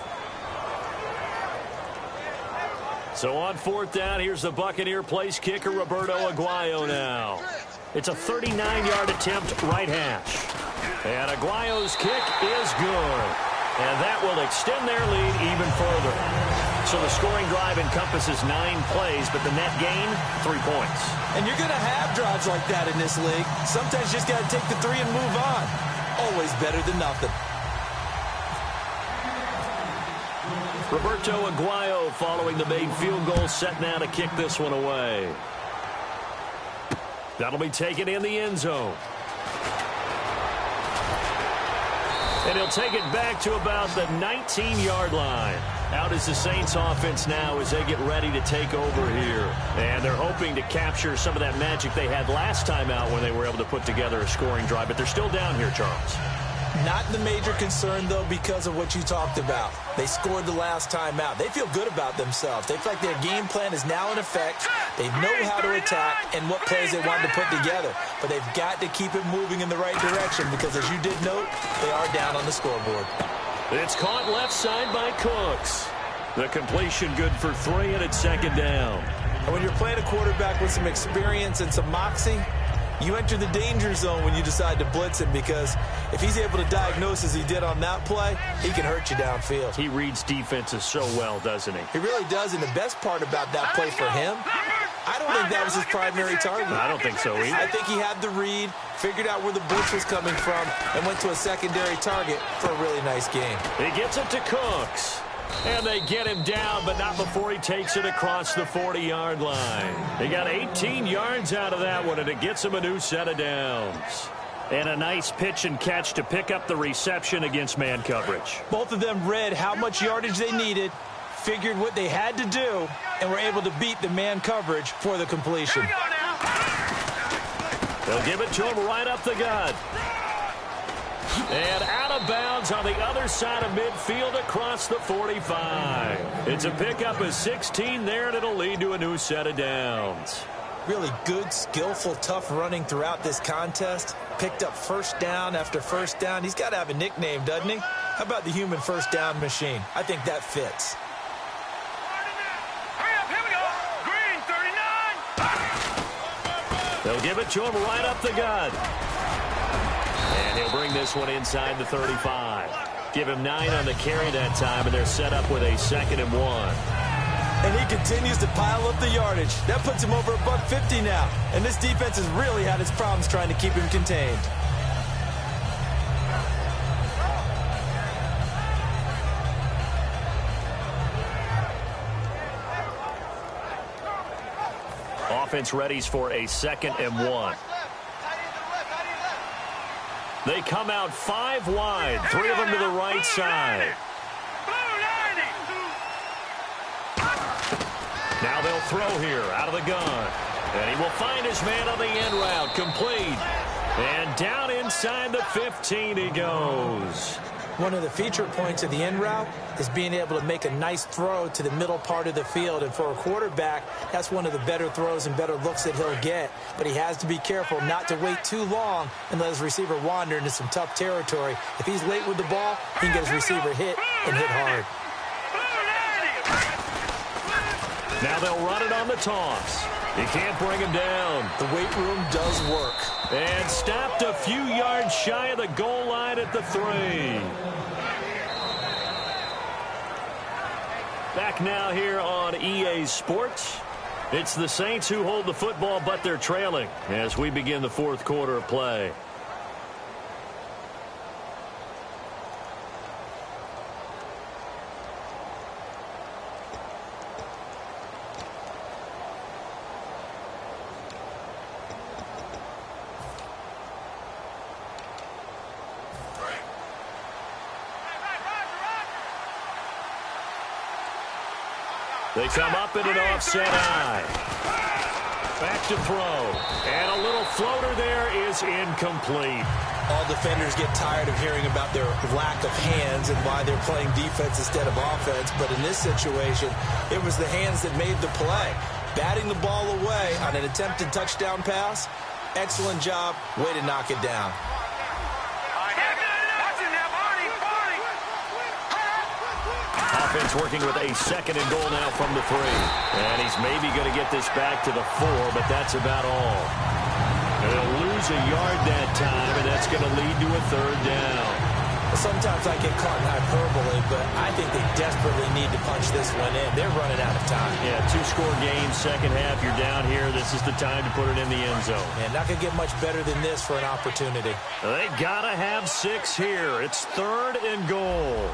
So on 4th down, here's the Buccaneer place kicker, Roberto Aguayo now. It's a 39-yard attempt, right hash. And Aguayo's kick is good. And that will extend their lead even further. So the scoring drive encompasses 9 plays, but the net gain, 3 points. And you're going to have drives like that in this league. Sometimes you just got to take the 3 and move on. Always better than nothing. Roberto Aguayo following the made field goal, set now to kick this one away. That'll be taken in the end zone. And he'll take it back to about the 19-yard line. Out is the Saints offense now as they get ready to take over here. And they're hoping to capture some of that magic they had last time out when they were able to put together a scoring drive. But they're still down here, Charles. Not the major concern, though, because of what you talked about. They scored the last time out. They feel good about themselves. They feel like their game plan is now in effect. They know how to attack and what plays they want to put together. But they've got to keep it moving in the right direction because, as you did note, they are down on the scoreboard. It's caught left side by Cooks. The completion good for 3, and it's 2nd down. And when you're playing a quarterback with some experience and some moxie, you enter the danger zone when you decide to blitz him because if he's able to diagnose as he did on that play, he can hurt you downfield. He reads defenses so well, doesn't he? He really does, and the best part about that play for him, I don't think that was his primary target. I don't think so either. I think he had the read, figured out where the blitz was coming from, and went to a secondary target for a really nice game. He gets it to Cooks. And they get him down, but not before he takes it across the 40-yard line. He got 18 yards out of that one, and it gets him a new set of downs. And a nice pitch and catch to pick up the reception against man coverage. Both of them read how much yardage they needed, figured what they had to do, and were able to beat the man coverage for the completion. They'll give it to him right up the gut. And out of bounds on the other side of midfield across the 45. It's a pickup of 16 there, and it'll lead to a new set of downs. Really good, skillful, tough running throughout this contest. Picked up first down after first down. He's got to have a nickname, doesn't he? How about the human first down machine? I think that fits. Hurry up, here we go. Green 39. They'll give it to him right up the gut. And he'll bring this one inside the 35. Give him 9 on the carry that time, and they're set up with a 2nd and 1. And he continues to pile up the yardage. That puts him over $150 now. And this defense has really had its problems trying to keep him contained. Offense readies for a 2nd and 1. They come out 5 wide, 3 of them to the right side. Now they'll throw here out of the gun. And he will find his man on the end route, complete. And down inside the 15 he goes. One of the feature points of the end route is being able to make a nice throw to the middle part of the field. And for a quarterback, that's one of the better throws and better looks that he'll get. But he has to be careful not to wait too long and let his receiver wander into some tough territory. If he's late with the ball, he can get his receiver hit and hit hard. Now they'll run it on the toss. He can't bring him down. The weight room does work. And stopped a few yards shy of the goal line at the 3. Back now here on EA Sports. It's the Saints who hold the football, but they're trailing as we begin the fourth quarter of play. They come up in an offset eye. Back to throw. And a little floater there is incomplete. All defenders get tired of hearing about their lack of hands and why they're playing defense instead of offense. But in this situation, it was the hands that made the play. Batting the ball away on an attempted touchdown pass. Excellent job. Way to knock it down. Offense working with a 2nd and goal now from the 3. And he's maybe going to get this back to the 4, but that's about all. They'll lose a yard that time, and that's going to lead to a 3rd down. Sometimes I get caught in hyperbole, but I think they desperately need to punch this one in. They're running out of time. Yeah, 2-score game, second half. You're down here. This is the time to put it in the end zone. And not going to get much better than this for an opportunity. They got to have 6 here. It's 3rd and goal.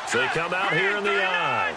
So they come out here in the eye.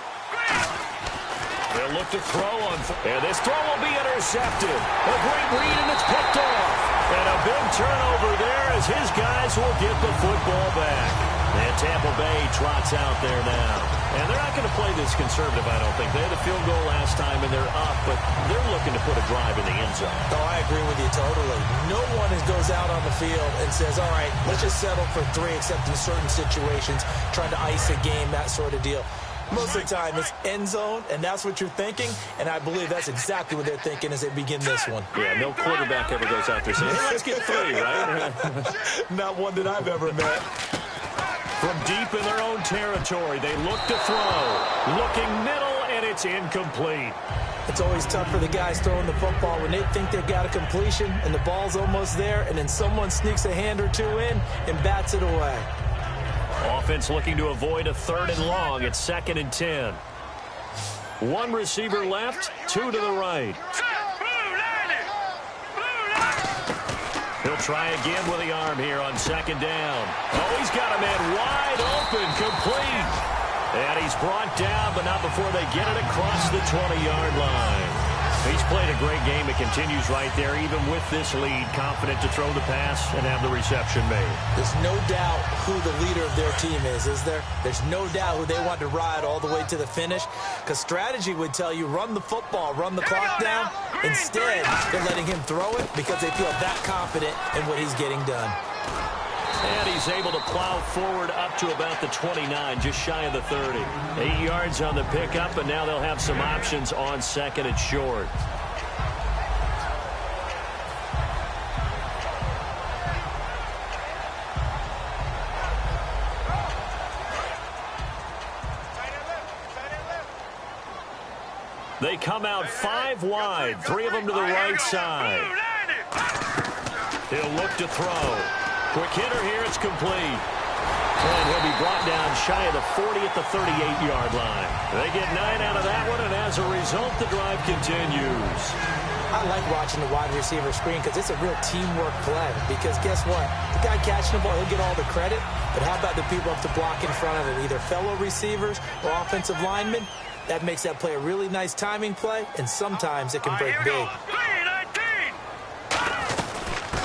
They'll look to throw on. And this throw will be intercepted. A great read, and it's picked off. And a big turnover there as his guys will get the football back. And Tampa Bay trots out there now. And they're not going to play this conservative, I don't think. They had a field goal last time, and they're up, but they're looking to put a drive in the end zone. Oh, I agree with you totally. No one goes out on the field and says, all right, let's just settle for 3, except in certain situations, trying to ice a game, that sort of deal. Most of the time, it's end zone, and that's what you're thinking, and I believe that's exactly what they're thinking as they begin this one. Yeah, no quarterback ever goes out there saying, hey, let's get 3, right? Not one that I've ever met. From deep in their own territory, they look to throw. Looking middle, and it's incomplete. It's always tough for the guys throwing the football when they think they've got a completion and the ball's almost there, and then someone sneaks a hand or 2 in and bats it away. Offense looking to avoid a 3rd and long. It's 2nd and 10. 1 receiver left, 2 to the right. He'll try again with the arm here on 2nd down. Oh, he's got a man wide open, complete. And he's brought down, but not before they get it across the 20-yard line. He's played a great game. It continues right there, even with this lead, confident to throw the pass and have the reception made. There's no doubt who the leader of their team is there? There's no doubt who they want to ride all the way to the finish, because strategy would tell you run the football, run the clock down. Instead, they're letting him throw it because they feel that confident in what he's getting done. And he's able to plow forward up to about the 29, just shy of the 30. 8 yards on the pickup, and now they'll have some options on 2nd and short. They come out 5 wide, 3 of them to the right side. He'll look to throw. Quick hitter here, it's complete. And he'll be brought down shy of the 40 at the 38-yard line. They get 9 out of that one, and as a result, the drive continues. I like watching the wide receiver screen because it's a real teamwork play. Because guess what? The guy catching the ball, he'll get all the credit. But how about the people up to block in front of him, either fellow receivers or offensive linemen? That makes that play a really nice timing play, and sometimes it can break big.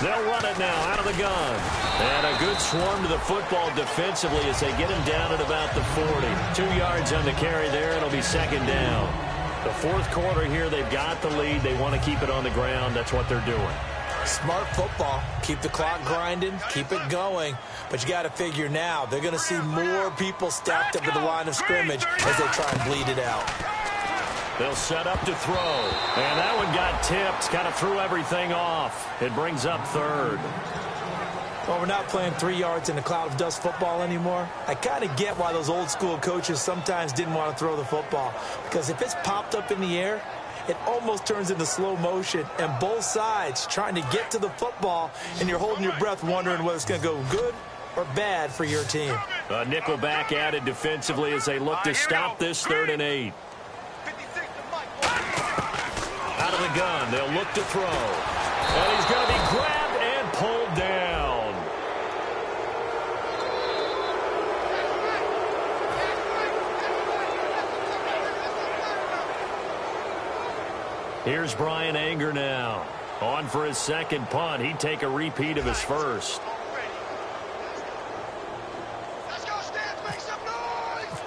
They'll run it now out of the gun. And a good swarm to the football defensively as they get him down at about the 40. 2 yards on the carry there, and it'll be 2nd down. The fourth quarter here, they've got the lead. They want to keep it on the ground. That's what they're doing. Smart football. Keep the clock grinding. Keep it going. But you got to figure now, they're going to see more people stacked up at the line of scrimmage as they try and bleed it out. They'll set up to throw. And that one got tipped. Kind of threw everything off. It brings up 3rd. Well, we're not playing 3 yards in a cloud of dust football anymore. I kind of get why those old school coaches sometimes didn't want to throw the football. Because if it's popped up in the air, it almost turns into slow motion. And both sides trying to get to the football, and you're holding your breath wondering whether it's going to go good or bad for your team. A nickel back added defensively as they look to stop this 3rd and 8. Out of the gun, they'll look to throw. And he's going to be grabbed and pulled down. Here's Brian Anger now. On for his 2nd punt. He'd take a repeat of his 1st. Let's go, Stans, make some noise!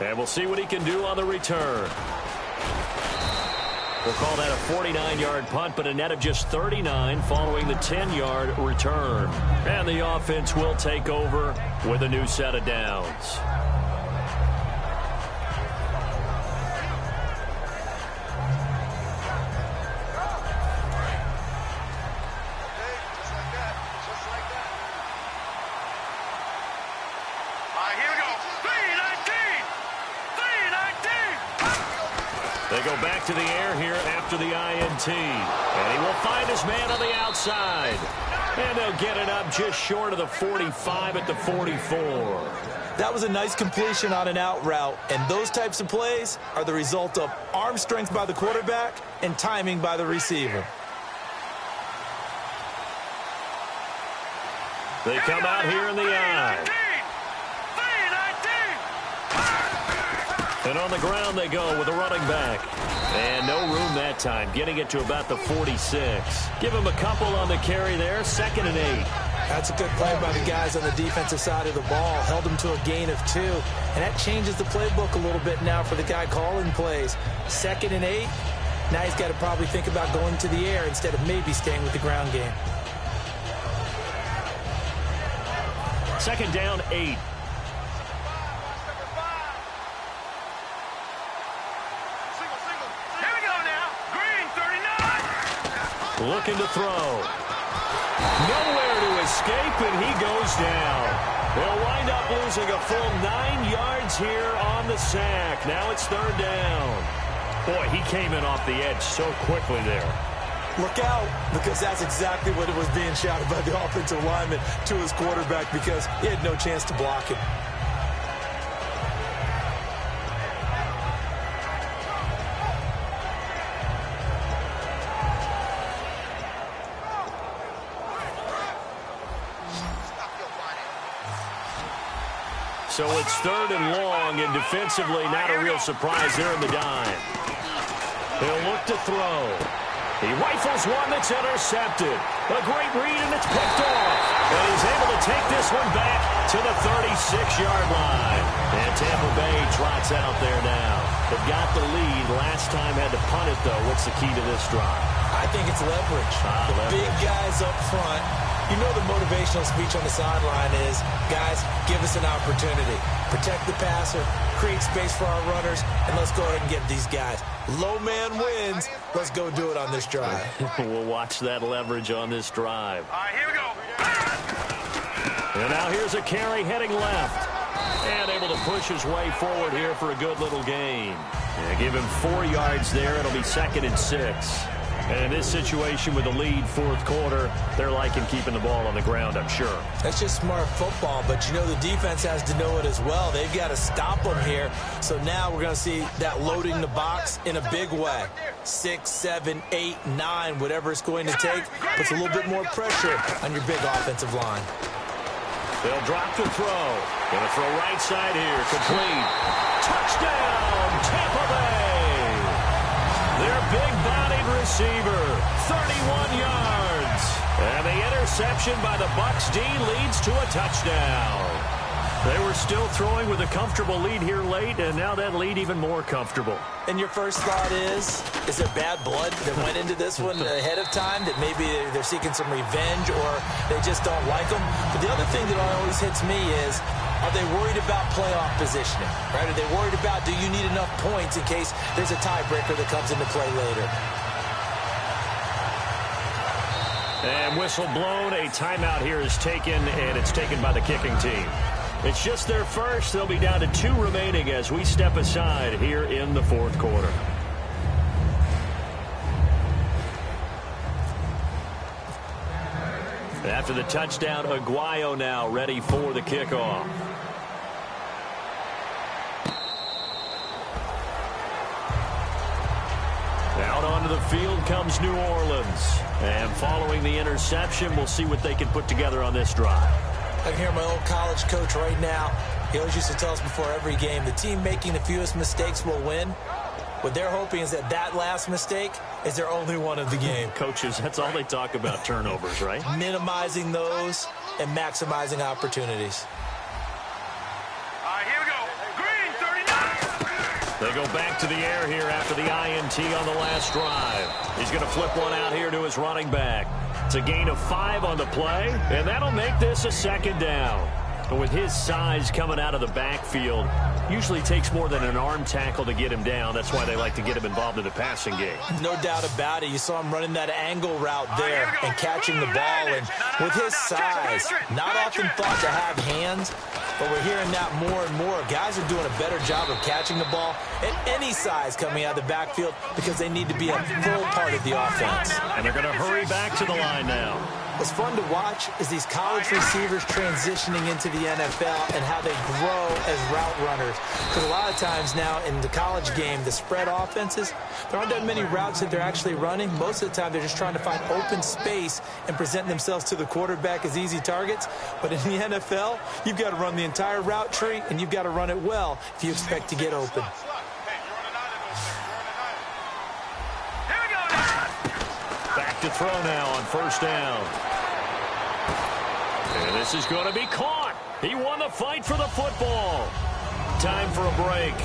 And we'll see what he can do on the return. We'll call that a 49-yard punt, but a net of just 39 following the 10-yard return. And the offense will take over with a new set of downs. They go back to the air here after the INT. And he will find his man on the outside. And they'll get it up just short of the 45 at the 44. That was a nice completion on an out route. And those types of plays are the result of arm strength by the quarterback and timing by the receiver. They come out here in the I. And on the ground they go with a running back. And no room that time, getting it to about the 46. Give him a couple on the carry there, 2nd and 8. That's a good play by the guys on the defensive side of the ball. Held him to a gain of 2. And that changes the playbook a little bit now for the guy calling plays. 2nd and 8. Now he's got to probably think about going to the air instead of maybe staying with the ground game. 2nd down, 8. Looking to throw. Nowhere to escape, and he goes down. They'll wind up losing a full 9 yards here on the sack. Now it's 3rd down. Boy, he came in off the edge so quickly there. Look out, because that's exactly what it was being shouted by the offensive lineman to his quarterback, because he had no chance to block him. So it's 3rd and long, and defensively not a real surprise there in the dime. He'll look to throw. He rifles one that's intercepted. A great read, and it's picked off. And he's able to take this one back to the 36-yard line. And Tampa Bay trots out there now. They've got the lead. Last time had to punt it, though. What's the key to this drive? I think it's leverage. The big guys up front. You know the motivational speech on the sideline is, guys, give us an opportunity. Protect the passer, create space for our runners, and let's go ahead and get these guys. Low man wins. Let's go do it on this drive. We'll watch that leverage on this drive. All right, here we go. And now here's a carry heading left. And able to push his way forward here for a good little gain. Yeah, give him 4 yards there. It'll be 2nd and 6. And in this situation with the lead 4th quarter, they're liking keeping the ball on the ground, I'm sure. That's just smart football, but you know the defense has to know it as well. They've got to stop them here. So now we're going to see that loading the box in a big way. 6, 7, 8, 9, whatever it's going to take, puts a little bit more pressure on your big offensive line. They'll drop the throw. Going to throw right side here. Complete. Touchdown, Tampa Bay. Their big-bodied receiver, 31 yards. And the interception by the Bucs D leads to a touchdown. They were still throwing with a comfortable lead here late, and now that lead even more comfortable. And your first thought is there bad blood that went into this one ahead of time, that maybe they're seeking some revenge or they just don't like them? But the other thing that always hits me is Are they worried about playoff positioning? Right? Are they worried about, do you need enough points in case there's a tiebreaker that comes into play later? And whistle blown. A timeout here is taken, and it's taken by the kicking team. It's just their first. They'll be down to 2 remaining as we step aside here in the fourth quarter. After the touchdown, Aguayo now ready for the kickoff. Out onto the field comes New Orleans. And following the interception, we'll see what they can put together on this drive. I can hear my old college coach right now. He always used to tell us before every game, the team making the fewest mistakes will win. What they're hoping is that last mistake is their only one of the game. Coaches, that's all they talk about, turnovers, right? Minimizing those and maximizing opportunities. All right, here we go. Green, 39. They go back to the air here after the INT on the last drive. He's going to flip one out here to his running back. It's a gain of 5 on the play, and that'll make this a second down. But with his size coming out of the backfield, usually takes more than an arm tackle to get him down. That's why they like to get him involved in the passing game. No doubt about it. You saw him running that angle route there and catching the ball. And with his size, not often thought to have hands, but we're hearing that more and more. Guys are doing a better job of catching the ball at any size coming out of the backfield because they need to be a full part of the offense. And they're going to hurry back to the line now. What's fun to watch is these college receivers transitioning into the NFL and how they grow as route runners. Because a lot of times now in the college game, the spread offenses, there aren't that many routes that they're actually running. Most of the time, they're just trying to find open space and present themselves to the quarterback as easy targets. But in the NFL, you've got to run the entire route tree, and you've got to run it well if you expect to get open. Back to throw now on first down. And this is going to be caught. He won the fight for the football. Time for a break.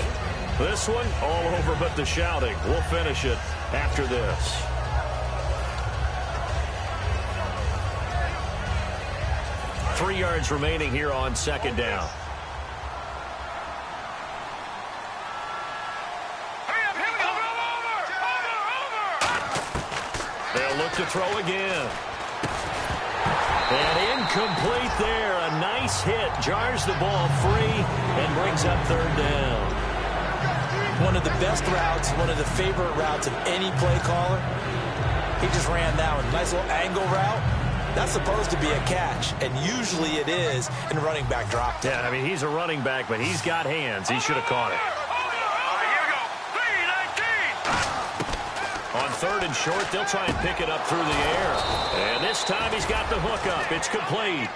This one all over but the shouting. We'll finish it after this. Three yards remaining here on second down. They'll look to throw again. And incomplete there. A nice hit. Jars the ball free and brings up third down. One of the best routes, one of the favorite routes of any play caller. He just ran that one. Nice little angle route. That's supposed to be a catch, and usually it is in running back drop. Yeah, I mean, he's a running back, but he's got hands. He should have caught it. On third and short, they'll try and pick it up through the air. And this time he's got the hook up. It's complete.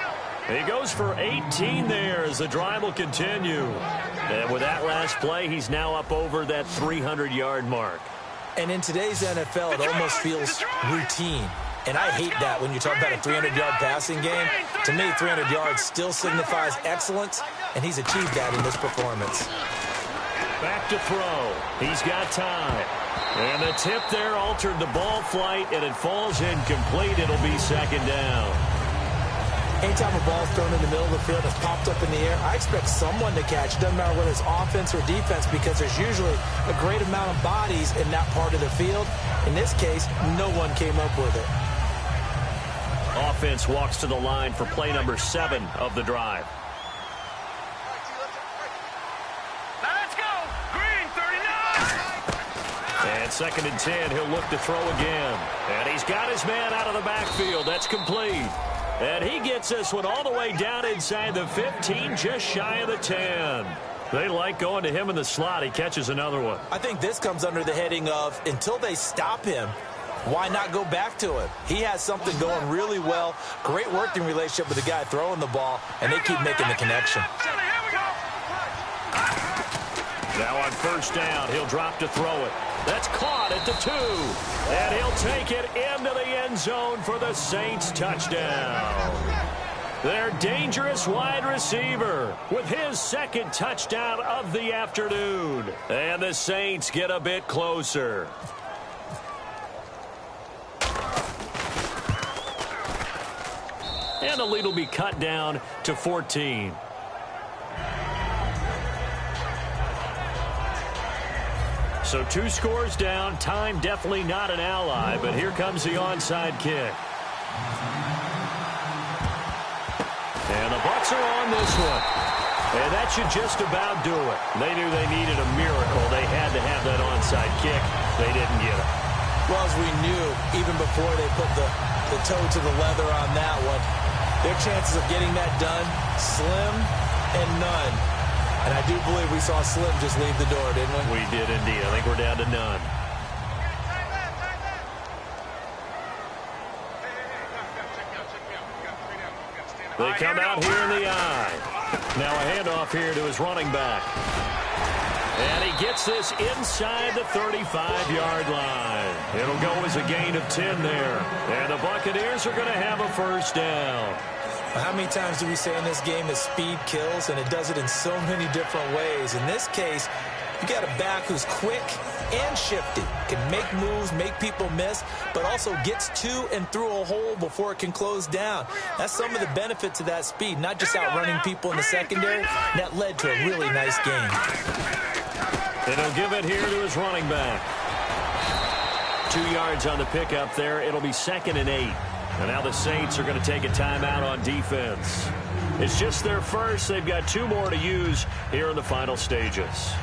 He goes for 18 there as the drive will continue. And with that last play, he's now up over that 300-yard mark. And in today's NFL, it almost feels routine. And I hate that when you talk about a 300-yard passing game. To me, 300 yards still signifies excellence, and he's achieved that in this performance. Back to throw. He's got time. And the tip there altered the ball flight, and it falls incomplete. It'll be second down. Anytime a ball's thrown in the middle of the field, it's popped up in the air, I expect someone to catch. It doesn't matter whether it's offense or defense because there's usually a great amount of bodies in that part of the field. In this case, no one came up with it. Offense walks to the line for play number 7 of the drive. Let's go. Green, 39. And second and 10, he'll look to throw again. And he's got his man out of the backfield. That's complete. And he gets this one all the way down inside the 15, just shy of the 10. They like going to him in the slot. He catches another one. I think this comes under the heading of until they stop him, why not go back to him? He has something going really well. Great working relationship with the guy throwing the ball, and they keep making the connection. Now on first down, he'll drop to throw it. That's caught at the 2. And he'll take it into the end zone for the Saints touchdown. Their dangerous wide receiver with his second touchdown of the afternoon. And the Saints get a bit closer. And the lead will be cut down to 14. So 2 scores down. Time definitely not an ally, but here comes the onside kick. And the Bucs are on this one. And that should just about do it. They knew they needed a miracle. They had to have that onside kick. They didn't get it. Well, as we knew, even before they put the toe to the leather on that one, their chances of getting that done, slim and none. And I do believe we saw Slim just leave the door, didn't we? We did indeed. I think we're down to none. They come out here in the eye. Now a handoff here to his running back. And he gets this inside the 35-yard line. It'll go as a gain of 10 there. And the Buccaneers are going to have a first down. How many times do we say in this game that speed kills, and it does it in so many different ways? In this case, you got a back who's quick and shifty, can make moves, make people miss, but also gets to and through a hole before it can close down. That's some of the benefits of that speed, not just outrunning people in the secondary. That led to a really nice game. And he'll give it here to his running back. 2 yards on the pickup there. It'll be 2nd and 8. And now the Saints are going to take a timeout on defense. It's just their first. They've got 2 more to use here in the final stages.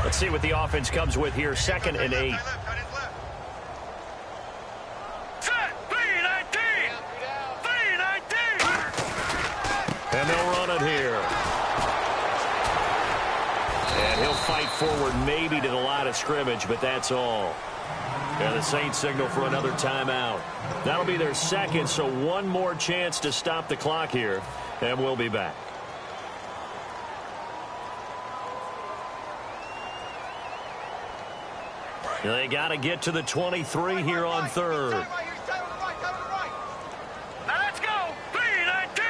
Let's see what the offense comes with here. 2nd and 8. And they'll run it here. And he'll fight forward maybe to the line of scrimmage, but that's all. And the Saints signal for another timeout. That'll be their second, so 1 more chance to stop the clock here, and we'll be back. They got to get to the 23 here on 3rd. Let's go. 3-19.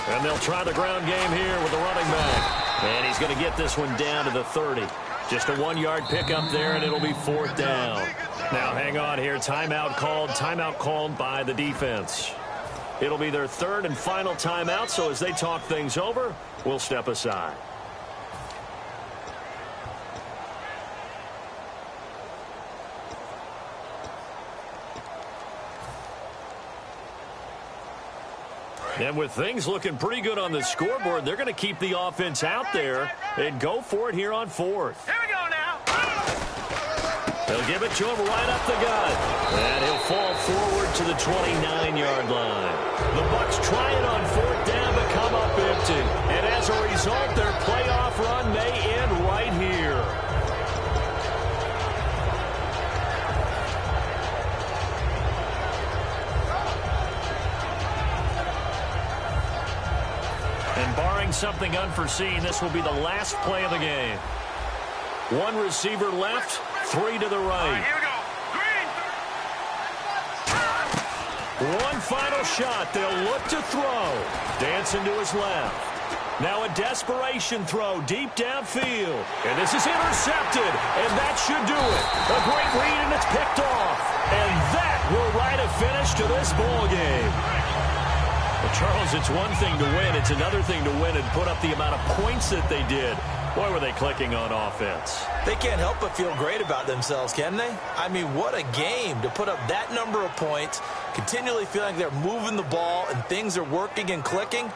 And they'll try the ground game here with the running back. And he's going to get this one down to the 30. Just a 1-yard pickup there, and it'll be 4th down. Now, hang on here. Timeout called by the defense. It'll be their 3rd and final timeout, so as they talk things over, we'll step aside. And with things looking pretty good on the scoreboard, they're going to keep the offense out there and go for it here on 4th. Here we go now. They'll give it to him right up the gut. And he'll fall forward to the 29-yard line. The Bucs try it on 4th down but come up empty. And as a result, their playoff run may end right here. And barring something unforeseen, this will be the last play of the game. 1 receiver left, 3 to the right. Here we go. Green. 1 final shot. They'll look to throw. Dancing to his left. Now a desperation throw deep downfield. And this is intercepted. And that should do it. A great read, and it's picked off. And that will write a finish to this ball game. Well, Charles, it's one thing to win. It's another thing to win and put up the amount of points that they did. Boy, were they clicking on offense. They can't help but feel great about themselves, can they? I mean, what a game to put up that number of points, continually feeling like they're moving the ball and things are working and clicking.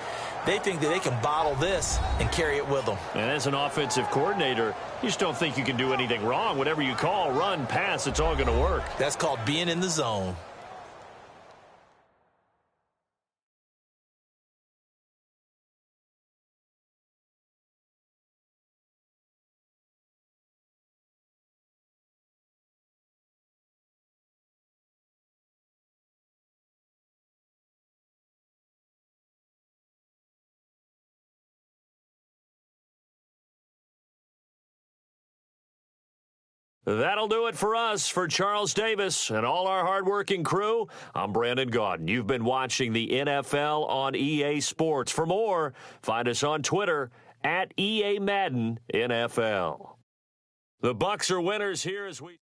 They think that they can bottle this and carry it with them. And as an offensive coordinator, you just don't think you can do anything wrong. Whatever you call, run, pass, it's all going to work. That's called being in the zone. That'll do it for us. For Charles Davis and all our hardworking crew, I'm Brandon Gaudin. You've been watching the NFL on EA Sports. For more, find us on Twitter @EA Madden NFL. The Bucs are winners here as we...